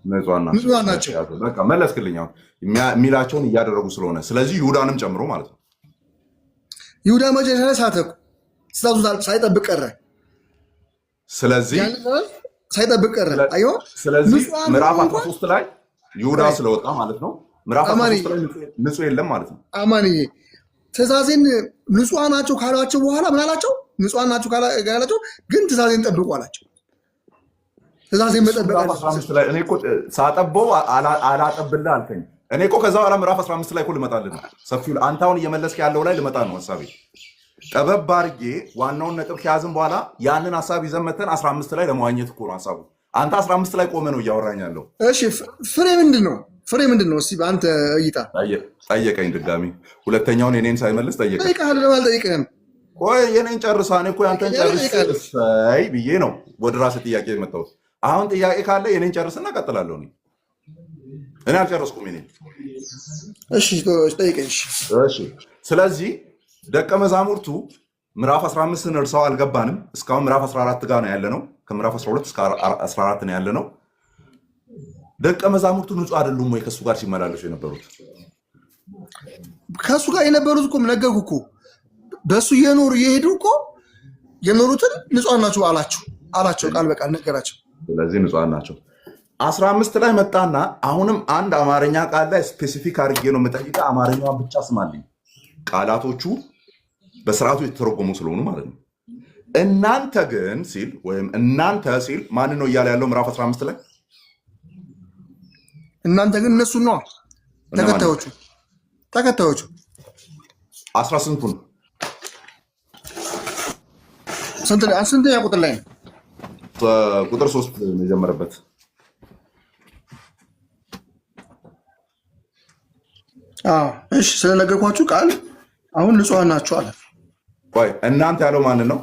ንጹሐን ናቸው። በቃ መለስክልኝ። አሁን የሚላቸውን እያደረጉ ስለሆነ ስለዚህ ይሁዳንም ጨምሮ ማለት ነው። ይሁዳ መጨረሻ ላይ ሳተኩ፣ ትእዛዙን ሳይጠብቅ ቀረ። ስለዚህ ሳይጠብቅ ቀረ። አዮ ስለዚህ ምዕራፍ 13 ላይ ይሁዳ ስለወጣ ማለት ነው። ምዕራፍ 13 ላይ ንጹህ የለም ማለት ነው። አማንዬ ትእዛዜን ንጹሐን ናቸው ካሏቸው በኋላ ምን አላቸው? ንጹሐን ናቸው ካላቸው ግን ትእዛዜን ጠብቁ አላቸው። ትእዛዜን መጠበቅ እኔ እኮ ሳጠበው አላጠብልህ አልከኝ። እኔ እኮ ከዛ በኋላ ምዕራፍ 15 ላይ እኮ ልመጣልህ ነው። ሰፊው አንተ አሁን እየመለስክ ያለው ላይ ልመጣ ነው ሀሳቤ። ጠበብ አድርጌ ዋናውን ነጥብ ከያዝን በኋላ ያንን ሀሳብ ይዘን መተን 15 ላይ ለመዋኘት እኮ ነው ሀሳቡ። አንተ 15 ላይ ቆመ ነው እያወራኝ ያለው። እሺ ፍሬ ምንድን ነው? ፍሬ ምንድን ነው? እስኪ በአንተ እይታ ጠየቀኝ። ድጋሚ ሁለተኛውን የኔን ሳይመልስ ጠየቀኝ። ጠይቀሃል አልጠይቅህም? ቆይ የኔን ጨርሳ እኔ እኮ ያንተን ጨርስ ብዬ ነው ወደ ራስህ ጥያቄ የመጣሁት። አሁን ጥያቄ ካለ የኔን ጨርስና እቀጥላለሁ። እኔ አልጨረስኩም የኔን። እሺ ጠይቀኝ። እሺ ስለዚህ ደቀ መዛሙርቱ ምዕራፍ 15 እርሳው አልገባንም። እስካሁን ምዕራፍ 14 ጋር ነው ያለነው። ከምዕራፍ 12 እስከ 14 ነው ያለነው። ደቀ መዛሙርቱ ንጹህ አይደሉም ወይ ከእሱ ጋር ሲመላለሱ የነበሩት? ከእሱ ጋር የነበሩት እኮ ነገርኩ እኮ በእሱ እየኖሩ እየሄዱ እኮ የኖሩትን ንጹሐን ናቸው አላቸው። ቃል በቃል ነገራቸው። ስለዚህ ንጹሐን ናቸው። 15 ላይ መጣና አሁንም አንድ አማርኛ ቃል ላይ ስፔሲፊክ አድርጌ ነው የምጠይቀው። አማርኛዋን ብቻ ስማልኝ፣ ቃላቶቹ በስርዓቱ የተተረጎሙ ስለሆኑ ማለት ነው። እናንተ ግን ሲል ወይም እናንተ ሲል ማን ነው እያለ ያለው? ምዕራፍ 15 ላይ እናንተ ግን እነሱ ነዋ ተከታዮቹ 18ቱን ስንተኛ ቁጥር ላይ ነው? ቁጥር 3 የጀመረበት እሺ ስለነገርኳችሁ ቃል አሁን ንጹሐን ናቸው አለ። ቆይ እናንተ ያለው ማንን ነው?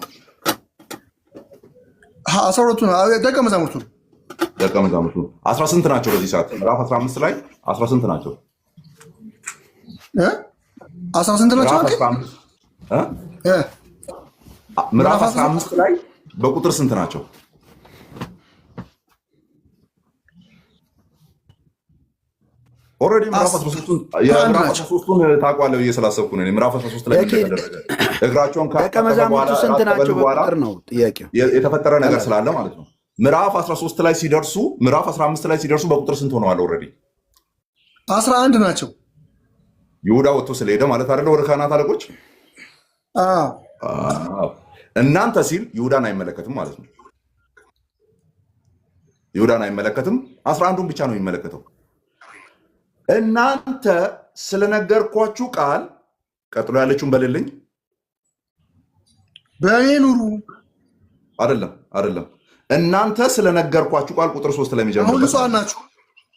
12ቱን ደቀ መዛሙርቱን 18 ናቸው። በዚህ ሰዓት ምዕራፍ 15 ላይ 18 ናቸው። 18 ናቸው። ምዕራፍ 15 ላይ በቁጥር ስንት ናቸው? ኦልሬዲ ምዕራፍ 13ቱን ታውቀዋለህ ብዬ ስላሰብኩ ነው። ምዕራፍ 13 ላይ ተደረገ እግራቸውን ስንት ናቸው በቁጥር ነው ጥያቄው። የተፈጠረ ነገር ስላለ ማለት ነው። ምዕራፍ 13 ላይ ሲደርሱ ምዕራፍ 15 ላይ ሲደርሱ በቁጥር ስንት ሆነዋል? ኦልሬዲ 11 ናቸው። ይሁዳ ወጥቶ ስለሄደ ማለት አይደለ? ወደ ካህናት አለቆች እናንተ ሲል ይሁዳን አይመለከትም ማለት ነው። ይሁዳን አይመለከትም። 11ዱን ብቻ ነው የሚመለከተው። እናንተ ስለነገርኳችሁ ቃል ቀጥሎ ያለችውን በልልኝ። በእኔ ኑሩ። አይደለም እናንተ ስለነገርኳችሁ ቃል ቁጥር 3 ላይ የሚጀምረው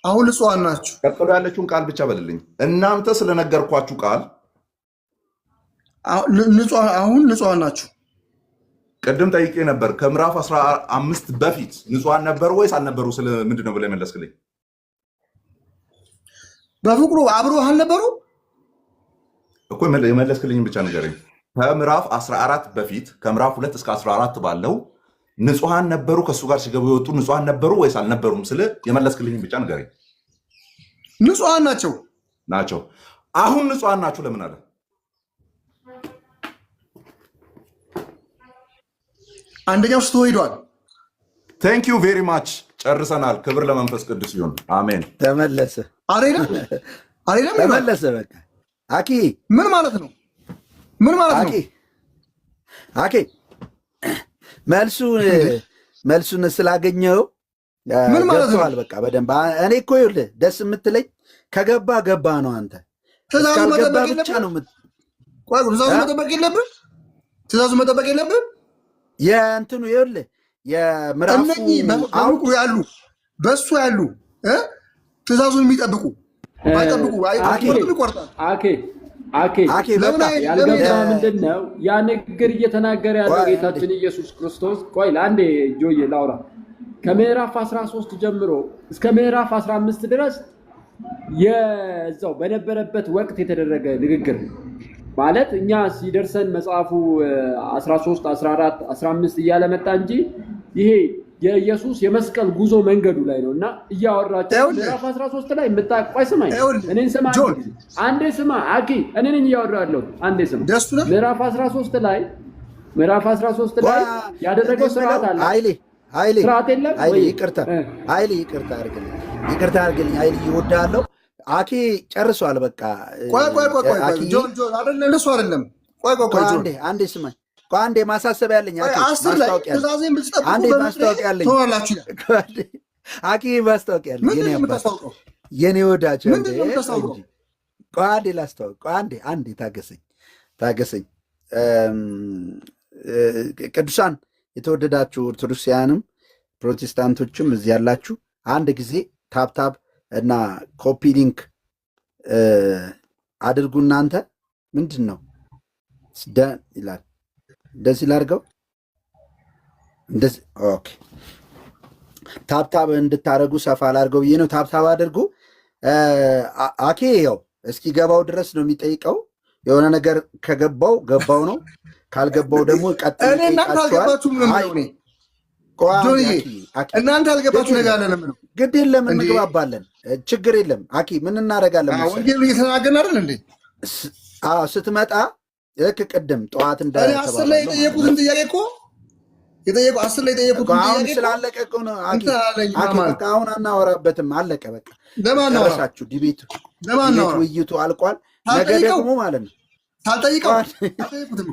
አሁን ንጹሐን ናችሁ። ቀጥሎ ያለችውን ቃል ብቻ በልልኝ። እናንተ ስለነገርኳችሁ ቃል አሁን ንጹሐን ናችሁ። ቅድም ጠይቄ ነበር። ከምዕራፍ 15 በፊት ንጹሐን ነበሩ ወይስ አልነበሩ? ምንድን ነው ብለህ መለስክልኝ። በፍቅሩ አብሮ አልነበሩ እኮ የመለስክልኝ ብቻ ንገረኝ። ከምዕራፍ 14 በፊት ከምዕራፍ 2 እስከ 14 ባለው ንጹሐን ነበሩ? ከእሱ ጋር ሲገቡ የወጡ ንጹሐን ነበሩ ወይስ አልነበሩም? የመለስክልኝ ብቻ ንገረኝ። ንጹሐን ናቸው። አሁን ንጹሐን ናችሁ ለምን አለ? አንደኛው ስቶ ሄዷል። ቴንክ ዩ ቬሪ ማች። ጨርሰናል። ክብር ለመንፈስ ቅዱስ ይሁን። አሜን። ተመለሰ። ተመለሰ። በቃ አኪ ምን ማለት ነው? አኪ መልሱን ስላገኘው ምን ማለት ነው? በቃ በደንብ እኔ እኮ ይኸውልህ ደስ የምትለኝ ከገባ ነው። አንተ ትእዛዙ መጠበቅ የለብህም። የእንትኑ ይኸውልህ የምዕራፉ ያሉ በእሱ ያሉ ትእዛዙን የሚጠብቁ ያልገባ ምንድን ነው? ያ ንግግር እየተናገረ ያለው ጌታችን ኢየሱስ ክርስቶስ። ቆይ ለአንዴ ጆዬ ላውራ። ከምዕራፍ 13 ጀምሮ እስከ ምዕራፍ 15 ድረስ የዛው በነበረበት ወቅት የተደረገ ንግግር ማለት እኛ ሲደርሰን መጽሐፉ 13፣ 14፣ 15 እያለ መጣ እንጂ ይሄ የኢየሱስ የመስቀል ጉዞ መንገዱ ላይ ነው እና እያወራቸው ምዕራፍ 13 ላይ የምታቋይ ስማኝ፣ እኔን ስማ፣ አንዴ ስማ አኪ፣ እኔ ነኝ እያወራለሁ። አንዴ ስማ። ምዕራፍ 13 ላይ ያደረገው ስርዓት አለ። ስርዓት የለም ወይ? ይቅርታ አድርግልኝ። ይቅርታ አድርግልኝ። አይል ይወዳለሁ። አኬ ጨርሷል። በቃ ቆይ ጆን አይደለም እንደሱ አይደለም። ቆይ ጆን አንዴ ስማኝ። ቆይ አንዴ ማሳሰቢያ ያለኝ ማስታወቂያ ያለኝ አኬ ማስታወቂያ ያለኝ የኔ ወዳጅ ቆይ አንዴ ላስታውቅ። ቆይ አንዴ ታገሰኝ። ቅዱሳን የተወደዳችሁ ኦርቶዶክሳውያንም ፕሮቴስታንቶችም እዚህ ያላችሁ አንድ ጊዜ ታብታብ እና ኮፒ ሊንክ አድርጉ። እናንተ ምንድን ነው ይላል? እንደዚህ ላድርገው፣ እንደዚህ ኦኬ። ታብታብ እንድታደርጉ ሰፋ ላድርገው ብዬ ነው። ታብታብ አድርጉ። አኬ ያው እስኪገባው ድረስ ነው የሚጠይቀው። የሆነ ነገር ከገባው ገባው ነው፣ ካልገባው ደግሞ ቀጥል። እናንተ አልገባችሁም ነው እናንተ አልገባችሁ ነገር አለ ነው። ግድ የለም እንግባባለን፣ ችግር የለም። አኪ ምን እናደርጋለን መሰለህ? ወንጌሉ እየተናገርን አይደል እንዴ? አዎ ስትመጣ ልክ ቅድም ጠዋት እንዳለ አስር ላይ የጠየቁትን ጥያቄ እኮ አስር ላይ የጠየቁትን ጥያቄ ስላለቀ እኮ ነው። አኪ አሁን አናወራበትም፣ አለቀ በቃ። ለማን ነው ራሳችሁ ዲቤቱ ውይይቱ አልቋል። ነገ ደግሞ ማለት ነው ሳልጠይቀው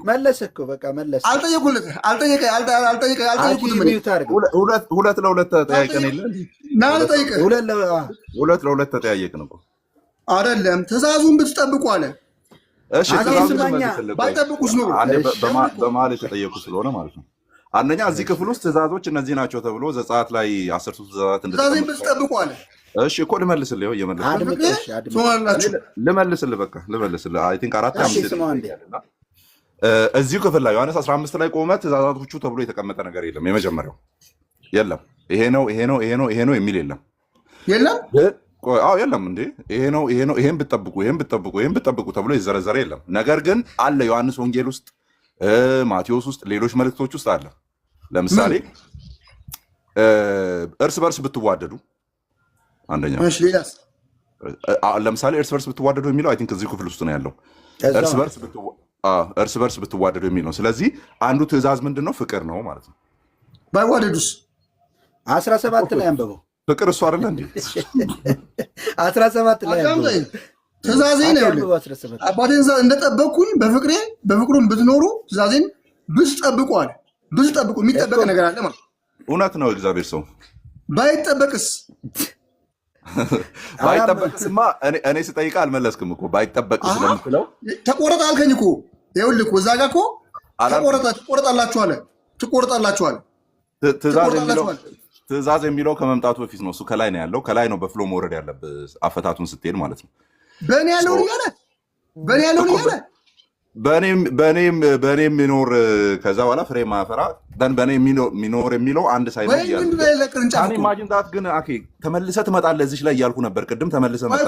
መለሰ እኮ በቃ መለሰ። አልጠየቁትም። ሁለት ለሁለት ተጠያየቅን የለ ሁለት ለሁለት ተጠያየቅን እኮ አይደለም። ትእዛዙን ብትጠብቁ አለ። እሺ ባይጠብቁስ ነው በመሀል የተጠየቁ ስለሆነ ማለት ነው። አንደኛ እዚህ ክፍል ውስጥ ትእዛዞች እነዚህ ናቸው ተብሎ ዘጸአት ላይ 10ቱ ትእዛዛት ትእዛዜን ብትጠብቁ አለ። እሺ እኮ ልመልስልህ፣ ልመልስልህ በቃ ልመልስልህ። አይ ቲንክ 4 5 እዚሁ ክፍል ላይ ዮሐንስ 15 ላይ ቆመ ትእዛዛቶቹ ተብሎ የተቀመጠ ነገር የለም። የመጀመሪያው የለም። ይሄ ነው የሚል የለም። አዎ የለም እንዴ ይሄ ነው ይሄን ብትጠብቁ ተብሎ ይዘረዘረ የለም። ነገር ግን አለ ዮሐንስ ወንጌል ውስጥ ማቴዎስ ውስጥ ሌሎች መልእክቶች ውስጥ አለ። ለምሳሌ እርስ በርስ ብትዋደዱ አንደኛ ለምሳሌ እርስ በርስ ብትዋደዱ የሚለው አይ ቲንክ እዚህ ክፍል ውስጥ ነው ያለው። እርስ በርስ ብትዋደዱ የሚል ነው። ስለዚህ አንዱ ትእዛዝ ምንድነው? ፍቅር ነው ማለት ነው። ባይዋደዱስ 17 ላይ አንበበው ፍቅር እሱ አይደለ እንዴ? 17 ላይ አንበበው ትእዛዜን ነው አባቴን እንደጠበቅኩኝ በፍቅሩም ብትኖሩ ትእዛዜን ብትጠብቁ አለ። ብትጠብቁ የሚጠበቅ ነገር አለ ማለት እውነት ነው። እግዚአብሔር ሰው ባይጠበቅስ ባይጠበቅስማ እኔ ስጠይቃ አልመለስክም እኮ ባይጠበቅስ ስለምትለው ተቆረጠ አልከኝ እኮ። ይኸውልህ እኮ እዛ ጋር እኮ ትቆረጣላችሁ አለ። ትእዛዝ የሚለው ከመምጣቱ በፊት ነው። እሱ ከላይ ነው ያለው። ከላይ ነው በፍሎ መውረድ ያለብህ አፈታቱን ስትሄድ ማለት ነው። በእኔ ያለውን እያለ በእኔ የሚኖር ከዛ በኋላ ፍሬ ማፈራ በእኔ የሚኖር የሚለው አንድ ሳይ ነው ያለው። ግን አኬ ተመልሰህ ትመጣለህ እዚህ ላይ እያልኩ ነበር ቅድም። ተመልሰህ መጣ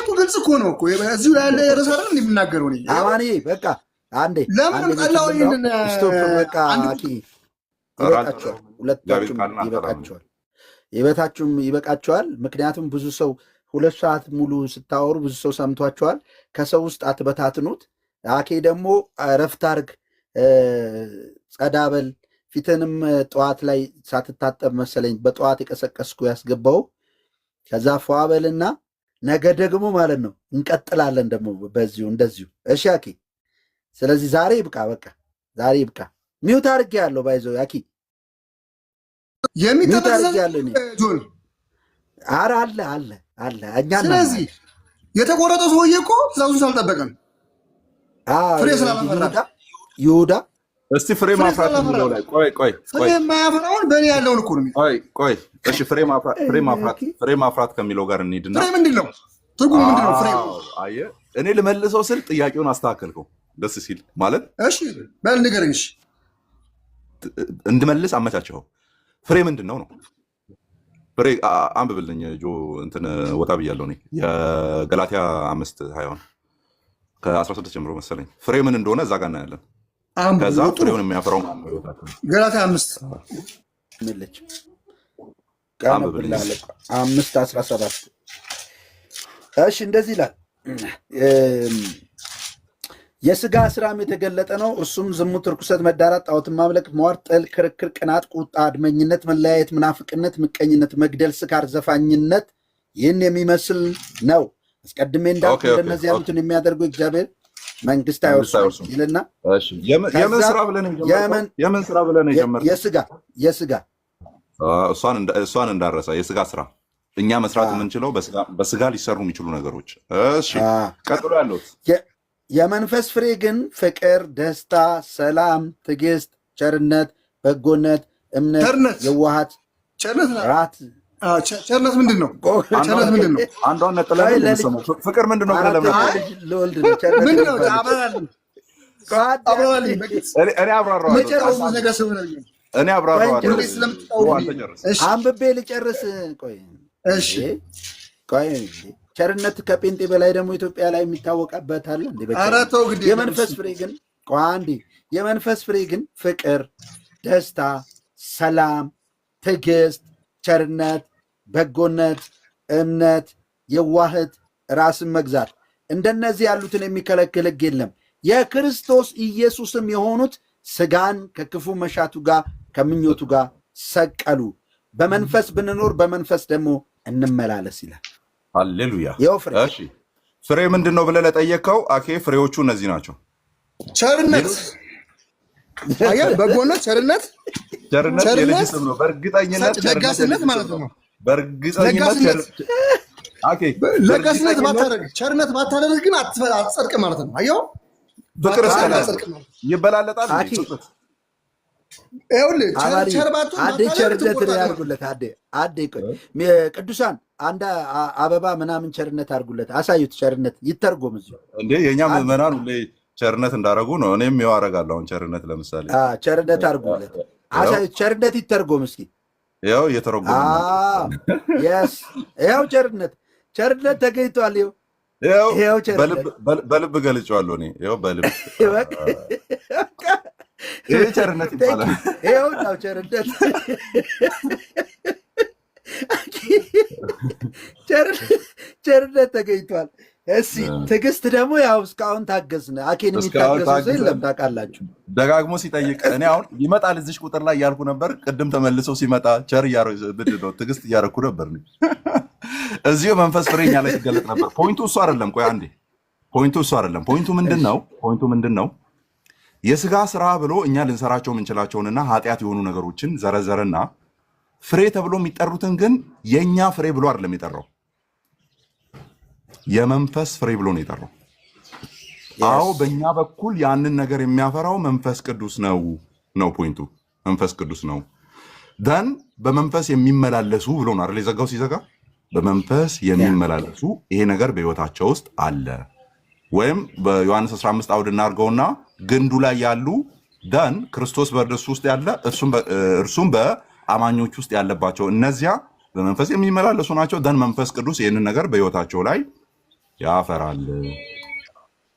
ግልጽ እኮ ነው እኮ እዚሁ ላይ ያለ ርዕስ አይደል የምናገረው እኔ አማኒ በቃ አንዴ ለምን ቀላው ይሄንን ስቶፕ በቃ አኬ ይበቃቸዋል። ሁለታችሁም ይበቃቸዋል። ምክንያቱም ብዙ ሰው 2 ሰዓት ሙሉ ስታወሩ ብዙ ሰው ሰምቷቸዋል። ከሰው ውስጥ አትበታትኑት። አኬ ደግሞ እረፍት አድርግ፣ ጸዳ በል። ፊትንም ጠዋት ላይ ሳትታጠብ መሰለኝ በጠዋት የቀሰቀስኩ ያስገባው። ከዛ ፏ በልና ነገ ደግሞ ማለት ነው እንቀጥላለን ደግሞ በዚሁ እንደዚሁ። እሺ አኬ፣ ስለዚህ ዛሬ ይብቃ፣ በቃ ዛሬ ይብቃ። ሚውት አድርጌ ያለው ባይዘው አኬ ኧረ አለ እኛ። ስለዚህ የተቆረጠ ሰውዬ እኮ ትእዛዙን ሳልጠበቀም ፍሬ ስላላፈራ ይሁዳ እስቲ ፍሬ ማፍራት የሚለው ላይ ቆይ ፍሬ የማያፈራውን በእኔ ያለውን እኮ ነው። ቆይ እሺ ፍሬ ማፍራት ከሚለው ጋር እንሂድና ፍሬ ምንድን ነው? ትርጉሙ ምንድን ነው? ፍሬ አየህ፣ እኔ ልመልሰው ስል ጥያቄውን አስተካከልከው ደስ ሲል ማለት። እሺ በል ንገረኝ። እሺ እንድመልስ አመቻቸው። ፍሬ ምንድን ነው? ፍሬ አንብብልኝ ጆ። እንትን ወጣ ብያለሁ እኔ የገላትያ 5:20 ከ16 ጀምሮ መሰለኝ ፍሬ ምን እንደሆነ እዛ ጋር እናያለን። ከዛ ፍሬውን የሚያፈራው ገላትያ 5 ምልጭ 5:17 እሺ እንደዚህ ይላል። የስጋ ስራም የተገለጠ ነው፣ እርሱም ዝሙት፣ ርኩሰት፣ መዳራት፣ ጣዖትን ማምለክ፣ መዋርት፣ ጥል፣ ክርክር፣ ቅናት፣ ቁጣ፣ አድመኝነት፣ መለያየት፣ ምናፍቅነት፣ ምቀኝነት፣ መግደል፣ ስካር፣ ዘፋኝነት ይህን የሚመስል ነው። አስቀድሜ እንዳልኩ እንደነዚህ ያሉትን የሚያደርጉ እግዚአብሔር መንግስት አይወርሱም ይልና የምን ስራ ብለን የጀመርነው የስጋ እሷን እንዳረሳ የስጋ ስራ እኛ መስራት የምንችለው በስጋ ሊሰሩ የሚችሉ ነገሮች። እሺ ቀጥሎ ያሉት የመንፈስ ፍሬ ግን ፍቅር፣ ደስታ፣ ሰላም፣ ትዕግስት፣ ቸርነት፣ በጎነት፣ እምነት፣ የዋሃት፣ ራት ቸርነት ምንድን ነው? ቸርነት ምንድን ነው? አንዷን ነጥለን ፍቅር ምንድን ነው ብለህ ለወልድ ምንድን ነው? እኔ አብራራዋለሁ። አንብቤ ልጨርስ። ቆይ ቸርነት ከጴንጤ በላይ ደግሞ ኢትዮጵያ ላይ የሚታወቅበት አለ። የመንፈስ ፍሬ ግን የመንፈስ ፍሬ ግን ፍቅር፣ ደስታ፣ ሰላም፣ ትዕግስት፣ ቸርነት፣ በጎነት፣ እምነት፣ የዋህት፣ ራስን መግዛት እንደነዚህ ያሉትን የሚከለክል ሕግ የለም። የክርስቶስ ኢየሱስም የሆኑት ስጋን ከክፉ መሻቱ ጋር ከምኞቱ ጋር ሰቀሉ። በመንፈስ ብንኖር በመንፈስ ደግሞ እንመላለስ ይላል። ሃሌሉያ። ፍሬ ምንድን ነው ብለህ ለጠየቅከው አኬ ፍሬዎቹ እነዚህ ናቸው። ቸርነት፣ በጎነት፣ ቸርነት የልጅ ስም ነው። በእርግጠኝነት ለጋስነት ማለት ነው። ለጋስነት ባታደርግ ቸርነት ባታደርግ ግን አትጸድቅ ማለት ነው። አየው ፍቅር ይበላለጣል። ቸርነት ያርጉለት። ቅዱሳን አንድ አበባ ምናምን ቸርነት አድርጉለት፣ አሳዩት። ቸርነት ይተርጎም እዚሁ እንዴ የእኛ ምዕመናን ሁሌ ቸርነት እንዳደረጉ ነው። እኔም ያው አደርጋለሁ። አሁን ቸርነት ለምሳሌ ቸርነት አድርጉለት፣ አሳዩት። ቸርነት ይተርጎም እስኪ። ያው እየተረጎመ ያው ቸርነት ተገኝቷል። ይኸው በልብ ገልጬዋለሁ እኔ ይኸው በልብ ይሄ ቸርነት ይባላል። ይኸው ነው ቸርነት። ቸርነት ተገኝቷል። እስኪ ትዕግስት ደግሞ ያው እስካሁን ታገዝን። አኬን የሚታገዙ ሰው የለም ታውቃላችሁ። ደጋግሞ ሲጠይቅ እኔ አሁን ይመጣል እዚሽ ቁጥር ላይ እያልኩ ነበር። ቅድም ተመልሰው ሲመጣ ቸር ነው ትዕግስት እያደረኩ ነበር። እዚሁ መንፈስ ፍሬ እኛ ላይ ሲገለጥ ነበር። ፖይንቱ እሱ አይደለም። ቆይ አንዴ ፖይንቱ እሱ አይደለም። ፖይንቱ ምንድን ነው? የስጋ ስራ ብሎ እኛ ልንሰራቸው የምንችላቸውንና ኃጢአት የሆኑ ነገሮችን ዘረዘረና ፍሬ ተብሎ የሚጠሩትን ግን የእኛ ፍሬ ብሎ አይደለም የጠራው፣ የመንፈስ ፍሬ ብሎ ነው የጠራው። አዎ በእኛ በኩል ያንን ነገር የሚያፈራው መንፈስ ቅዱስ ነው ፖይንቱ። መንፈስ ቅዱስ ነው። ደን በመንፈስ የሚመላለሱ ብሎ ነው አይደል የዘጋው። ሲዘጋ በመንፈስ የሚመላለሱ ይሄ ነገር በህይወታቸው ውስጥ አለ። ወይም በዮሐንስ 15 አውድ እናድርገውና ግንዱ ላይ ያሉ ደን ክርስቶስ በእርሱ ውስጥ ያለ እርሱም በአማኞች ውስጥ ያለባቸው እነዚያ በመንፈስ የሚመላለሱ ናቸው። ደን መንፈስ ቅዱስ ይህንን ነገር በህይወታቸው ላይ ያፈራል።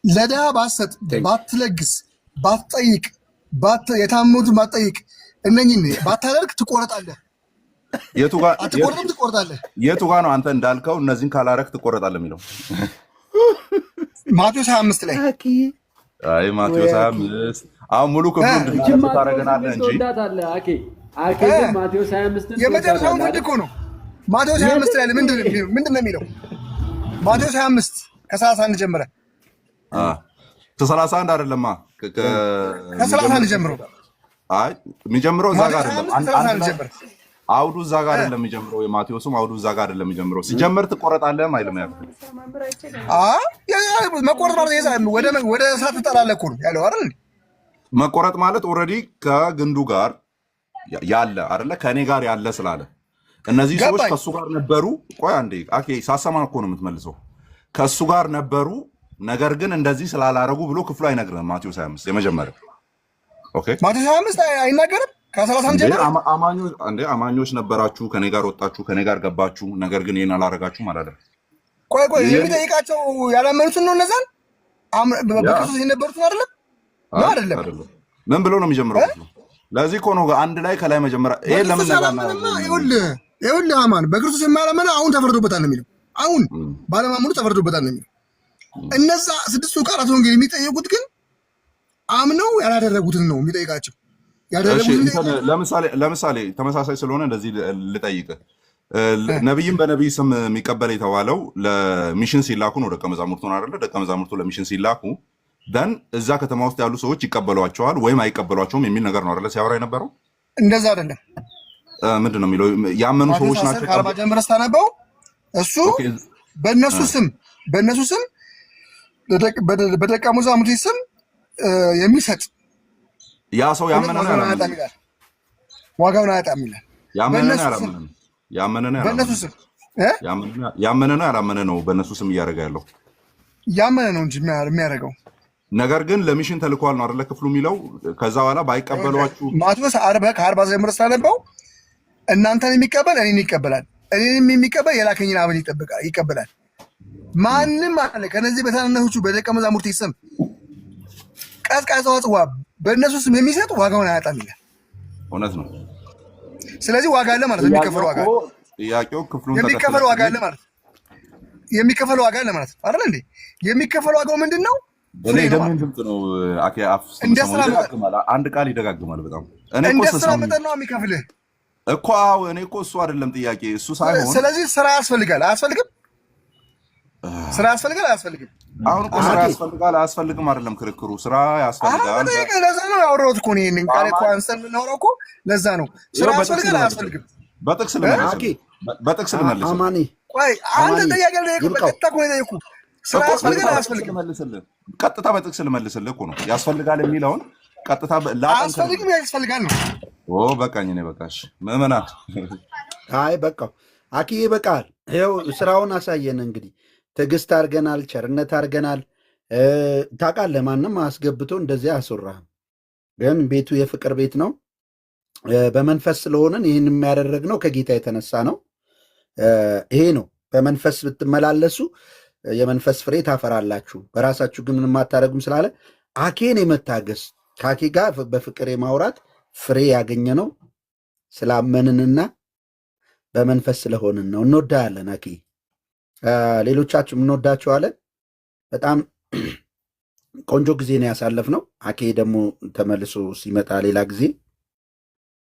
ለድሃ ባትሰጥ፣ ባትለግስ፣ ባትጠይቅ፣ የታመሙትን ባትጠይቅ፣ እነኝን ባታደርግ ትቆረጣለህ። ትቆረጣለህ። የቱ ጋ ነው አንተ እንዳልከው እነዚህን ካላረግ ትቆረጣለህ የሚለው? ማቴዎስ 25 ላይ አይ ማቴዎስ 25 አሁን ሙሉ ክፍሉ እንድናነብ ታደርገናለህ እንጂ ማቴዎስ 25 የመጨረሻውን ፍርድ እኮ ነው። ማቴዎስ 25 ላይ ምንድን ነው የሚለው? ማቴዎስ 25 ከ31 ጀምረ ከ31 አይደለማ ከ31 ጀምሮ አይ የሚጀምረው እዛ ጋር አይደለም። አውዱ እዛ ጋር አይደለም የሚጀምረው። የማቴዎስም አውዱ እዛ ጋር አይደለም የሚጀምረው። ሲጀምር ትቆረጣለህ አይልም ያለው። መቆረጥ ማለት ወደ እሳት ትጠላለህ እኮ ነው ያለው አይደል? መቆረጥ ማለት ኦልሬዲ ከግንዱ ጋር ያለ አይደለ? ከእኔ ጋር ያለ ስላለ እነዚህ ሰዎች ከእሱ ጋር ነበሩ። ቆይ አንዴ ሳሰማ እኮ ነው የምትመልሰው። ከእሱ ጋር ነበሩ፣ ነገር ግን እንደዚህ ስላላረጉ ብሎ ክፍሉ አይነግርም። ማቴዎስ 25 የመጀመሪያው ማቴዎስ 25 አይናገርም። አማኞች ነበራችሁ፣ ከኔ ጋር ወጣችሁ፣ ከኔ ጋር ገባችሁ፣ ነገር ግን ይህን አላረጋችሁም አላለም። ቆይ የሚጠይቃቸው ያላመኑትን ነው። እነዛን በክርስቶስ የነበሩትን አይደለም ነው አይደለም። ምን ብሎ ነው የሚጀምረው? ለዚህ እኮ ነው አንድ ላይ ከላይ መጀመሪያ። ይሄ ለምን ይኸውልህ አማን በክርስቶስ የማያመነ አሁን ተፈርዶበታል ነው የሚለው። አሁን ባለማመኑ ተፈርዶበታል ነው የሚለው። እነዛ ስድስቱ ቃላት ወንጌል የሚጠየቁት ግን አምነው ያላደረጉትን ነው የሚጠይቃቸው። ለምሳሌ ተመሳሳይ ስለሆነ እንደዚህ ልጠይቅህ። ነቢይም በነቢይ ስም የሚቀበል የተባለው ለሚሽን ሲላኩ ነው። ደቀ መዛሙርቱን አይደለ? ደቀ መዛሙርቱ ለሚሽን ሲላኩ ደን እዛ ከተማ ውስጥ ያሉ ሰዎች ይቀበሏቸዋል ወይም አይቀበሏቸውም የሚል ነገር ነው አይደለ? ሲያወራ የነበረው እንደዛ አይደለም። ምንድን ነው የሚለው? ያመኑ ሰዎች ናቸው። ከአርባ ጀምረህ ስታነበው እሱ በእነሱ ስም በደቀ መዛሙርቱ ስም የሚሰጥ ያ ሰው ያመነ ነው ያላመነ ይላል። ዋጋውን አያጣም ይላል። ያመነ ነው ያላመነ ነው? ያመነ ነው በእነሱ ስም ያመነ ነው ያላመነ ነው? በእነሱ ስም እያደረገ ያለው ያመነ ነው እንጂ የሚያደርገው ነገር ግን ለሚሽን ተልኳል ነው አይደለ? ክፍሉ የሚለው ከዛ በኋላ ባይቀበሏችሁ ማቴዎስ ከአርባ ጀምረህ ስታነበው እናንተን የሚቀበል እኔን ይቀበላል፣ እኔንም የሚቀበል የላከኝን አብን ይቀበላል። ማንም አለ ከነዚህ በታናናሾቹ በደቀ መዛሙርቴ ስም ቀዝቃዛ ጽዋ በእነሱ ስም የሚሰጥ ዋጋውን አያጣም ይላል። እውነት ነው። ስለዚህ ዋጋ አለ ማለት የሚከፈል ዋጋ ጥያቄው ክፍሉን የሚከፈል ዋጋ አለ ማለት የሚከፈል ዋጋ አለ ማለት አይደል እንዴ? የሚከፈል ዋጋው ምንድን ነው? እኔ ደግሞ ድምፅ ነው አንድ ቃል ይደጋግማል በጣም እንደ ስራ መጠን ነው የሚከፍልህ እኮ። እኔ እኮ እሱ አይደለም ጥያቄ እሱ ሳይሆን፣ ስለዚህ ስራ ያስፈልጋል አያስፈልግም? ስራ ያስፈልጋል አያስፈልግም? አሁን እኮ ስራ ያስፈልጋል አያስፈልግም አይደለም ክርክሩ። ስራ ያስፈልጋል። ለዛ ነው ያወራሁት እኮ ይሄንን ቃል እኮ አንስተን የምናወራው እኮ ለዛ ነው። ስራ ያስፈልጋል አያስፈልግም? በጥቅስ ልመልስ። አማኒ ቆይ አንተ ጥያቄ በቀጥታ እኮ ነው የጠየኩህ። ስራ ያስፈልጋል አያስፈልግም? ቀጥታ በጥቅስ ልመልስልህ እኮ ነው። ያስፈልጋል የሚለውን ቀጥታ አያስፈልግም ያስፈልጋል ነው። በቃኝ እኔ በቃሽ። ምዕመናን አይ በቃው አኪ ይበቃል። ይኸው ስራውን አሳየን እንግዲህ ትዕግስት አድርገናል፣ ቸርነት አድርገናል። ታውቃለህ ማንም አስገብቶ እንደዚህ አያስወራህም። ግን ቤቱ የፍቅር ቤት ነው። በመንፈስ ስለሆንን ይህን የሚያደረግነው ከጌታ የተነሳ ነው። ይሄ ነው በመንፈስ ብትመላለሱ የመንፈስ ፍሬ ታፈራላችሁ፣ በራሳችሁ ግን ምንም አታደርጉም ስላለ አኬን የመታገስ ከአኬ ጋር በፍቅር የማውራት ፍሬ ያገኘ ነው ስላመንንና በመንፈስ ስለሆንን ነው። እንወዳለን አኬ፣ ሌሎቻችሁም እንወዳችኋለን። በጣም ቆንጆ ጊዜ ነው ያሳለፍነው። አኬ ደግሞ ተመልሶ ሲመጣ ሌላ ጊዜ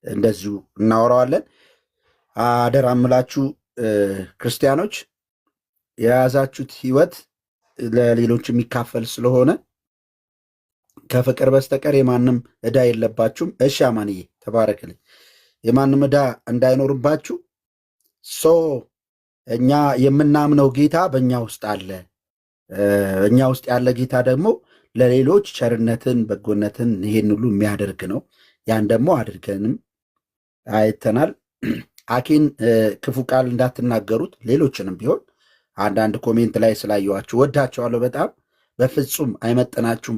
እንደዚሁ እናወራዋለን። አደራ እምላችሁ ክርስቲያኖች የያዛችሁት ህይወት ለሌሎች የሚካፈል ስለሆነ ከፍቅር በስተቀር የማንም ዕዳ የለባችሁም። እሺ አማንዬ ተባረክልኝ። የማንም ዕዳ እንዳይኖርባችሁ እኛ የምናምነው ጌታ በእኛ ውስጥ አለ። እኛ ውስጥ ያለ ጌታ ደግሞ ለሌሎች ቸርነትን፣ በጎነትን ይሄን ሁሉ የሚያደርግ ነው። ያን ደግሞ አድርገንም አይተናል። አኬን ክፉ ቃል እንዳትናገሩት፣ ሌሎችንም ቢሆን አንዳንድ ኮሜንት ላይ ስላየዋችሁ ወዳችኋለሁ በጣም። በፍጹም አይመጥናችሁም።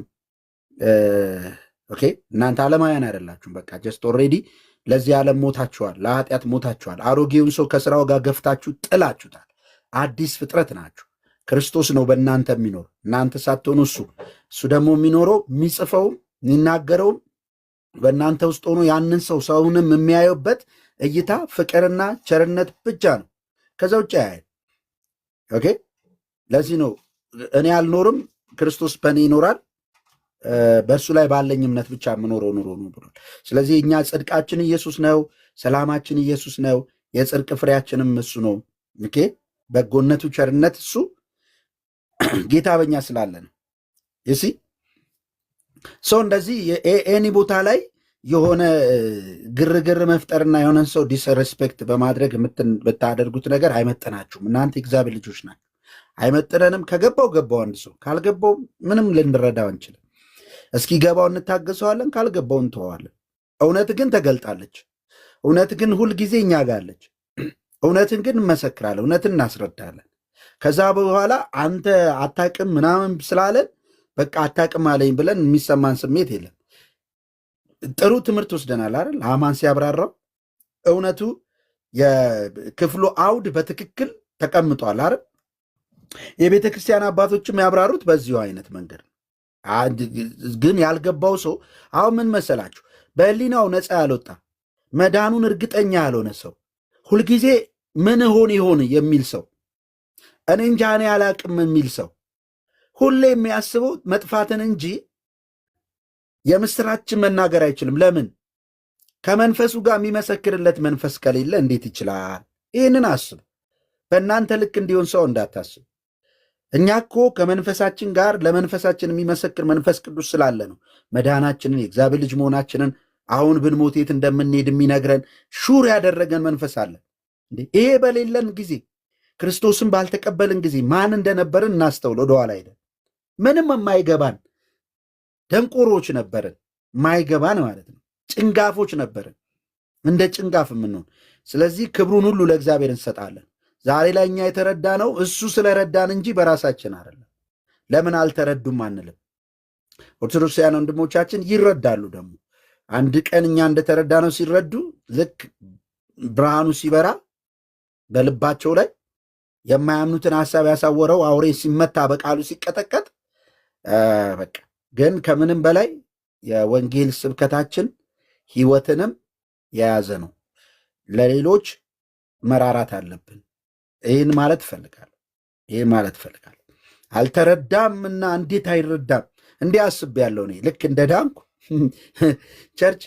ኦኬ እናንተ ዓለማውያን አይደላችሁም። በቃ ጀስት ኦልሬዲ ለዚህ ዓለም ሞታችኋል፣ ለኃጢአት ሞታችኋል። አሮጌውን ሰው ከስራው ጋር ገፍታችሁ ጥላችሁታል። አዲስ ፍጥረት ናችሁ። ክርስቶስ ነው በእናንተ የሚኖር፣ እናንተ ሳትሆኑ እሱ ደግሞ የሚኖረው የሚጽፈውም የሚናገረውም በእናንተ ውስጥ ሆኖ ያንን ሰውንም የሚያየውበት እይታ ፍቅርና ቸርነት ብቻ ነው። ከዛ ውጭ ያያል። ኦኬ ለዚህ ነው እኔ አልኖርም ክርስቶስ በእኔ ይኖራል፣ በእርሱ ላይ ባለኝ እምነት ብቻ የምኖረው ኑሮ ነው ብሏል። ስለዚህ እኛ ጽድቃችን ኢየሱስ ነው፣ ሰላማችን ኢየሱስ ነው፣ የጽድቅ ፍሬያችንም እሱ ነው። ኦኬ በጎነቱ ቸርነት እሱ ጌታ በኛ ስላለ ነው። ይሲ ሰው እንደዚህ ኤኒ ቦታ ላይ የሆነ ግርግር መፍጠርና የሆነን ሰው ዲስሬስፔክት በማድረግ የምታደርጉት ነገር አይመጥናችሁም። እናንተ እግዚአብሔር ልጆች ናቸው። አይመጥነንም። ከገባው ገባው አንድ ሰው፣ ካልገባው ምንም ልንረዳው አንችልም። እስኪ ገባው እንታገሰዋለን፣ ካልገባው እንተዋለን። እውነት ግን ተገልጣለች። እውነት ግን ሁልጊዜ እኛ ጋለች። እውነትን ግን እንመሰክራለን፣ እውነትን እናስረዳለን። ከዛ በኋላ አንተ አታቅም ምናምን ስላለን በቃ አታቅም አለኝ ብለን የሚሰማን ስሜት የለም። ጥሩ ትምህርት ወስደናል አይደል? አማን ሲያብራራው እውነቱ የክፍሉ አውድ በትክክል ተቀምጧል አይደል? የቤተ ክርስቲያን አባቶችም ያብራሩት በዚሁ አይነት መንገድ ነው። ግን ያልገባው ሰው አሁን ምን መሰላችሁ? በህሊናው ነፃ ያልወጣ መዳኑን እርግጠኛ ያልሆነ ሰው፣ ሁልጊዜ ምን ይሆን የሚል ሰው፣ እኔ እንጃ እኔ አላቅም የሚል ሰው፣ ሁሌ የሚያስበው መጥፋትን እንጂ የምስራችን መናገር አይችልም። ለምን? ከመንፈሱ ጋር የሚመሰክርለት መንፈስ ከሌለ እንዴት ይችላል? ይህንን አስብ። በእናንተ ልክ እንዲሆን ሰው እንዳታስብ። እኛ እኮ ከመንፈሳችን ጋር ለመንፈሳችን የሚመሰክር መንፈስ ቅዱስ ስላለ ነው መድኃናችንን የእግዚአብሔር ልጅ መሆናችንን አሁን ብንሞት የት እንደምንሄድ የሚነግረን ሹር ያደረገን መንፈስ አለ። ይሄ በሌለን ጊዜ ክርስቶስን ባልተቀበልን ጊዜ ማን እንደነበርን እናስተውል። ወደኋላ ሄደን ምንም የማይገባን ደንቆሮች ነበርን። የማይገባን ማለት ነው። ጭንጋፎች ነበርን፣ እንደ ጭንጋፍ የምንሆን። ስለዚህ ክብሩን ሁሉ ለእግዚአብሔር እንሰጣለን። ዛሬ ላይ እኛ የተረዳ ነው እሱ ስለረዳን እንጂ በራሳችን አይደለም። ለምን አልተረዱም አንልም። ኦርቶዶክሳውያን ወንድሞቻችን ይረዳሉ። ደግሞ አንድ ቀን እኛ እንደተረዳ ነው ሲረዱ፣ ልክ ብርሃኑ ሲበራ በልባቸው ላይ የማያምኑትን ሐሳብ ያሳወረው አውሬ ሲመታ በቃሉ ሲቀጠቀጥ፣ በቃ ግን ከምንም በላይ የወንጌል ስብከታችን ሕይወትንም የያዘ ነው። ለሌሎች መራራት አለብን። ይህን ማለት እፈልጋለሁ። አልተረዳምና እንዴት አይረዳም እንዲህ አስቤያለሁ። እኔ ልክ እንደ ዳንኩ ቸርች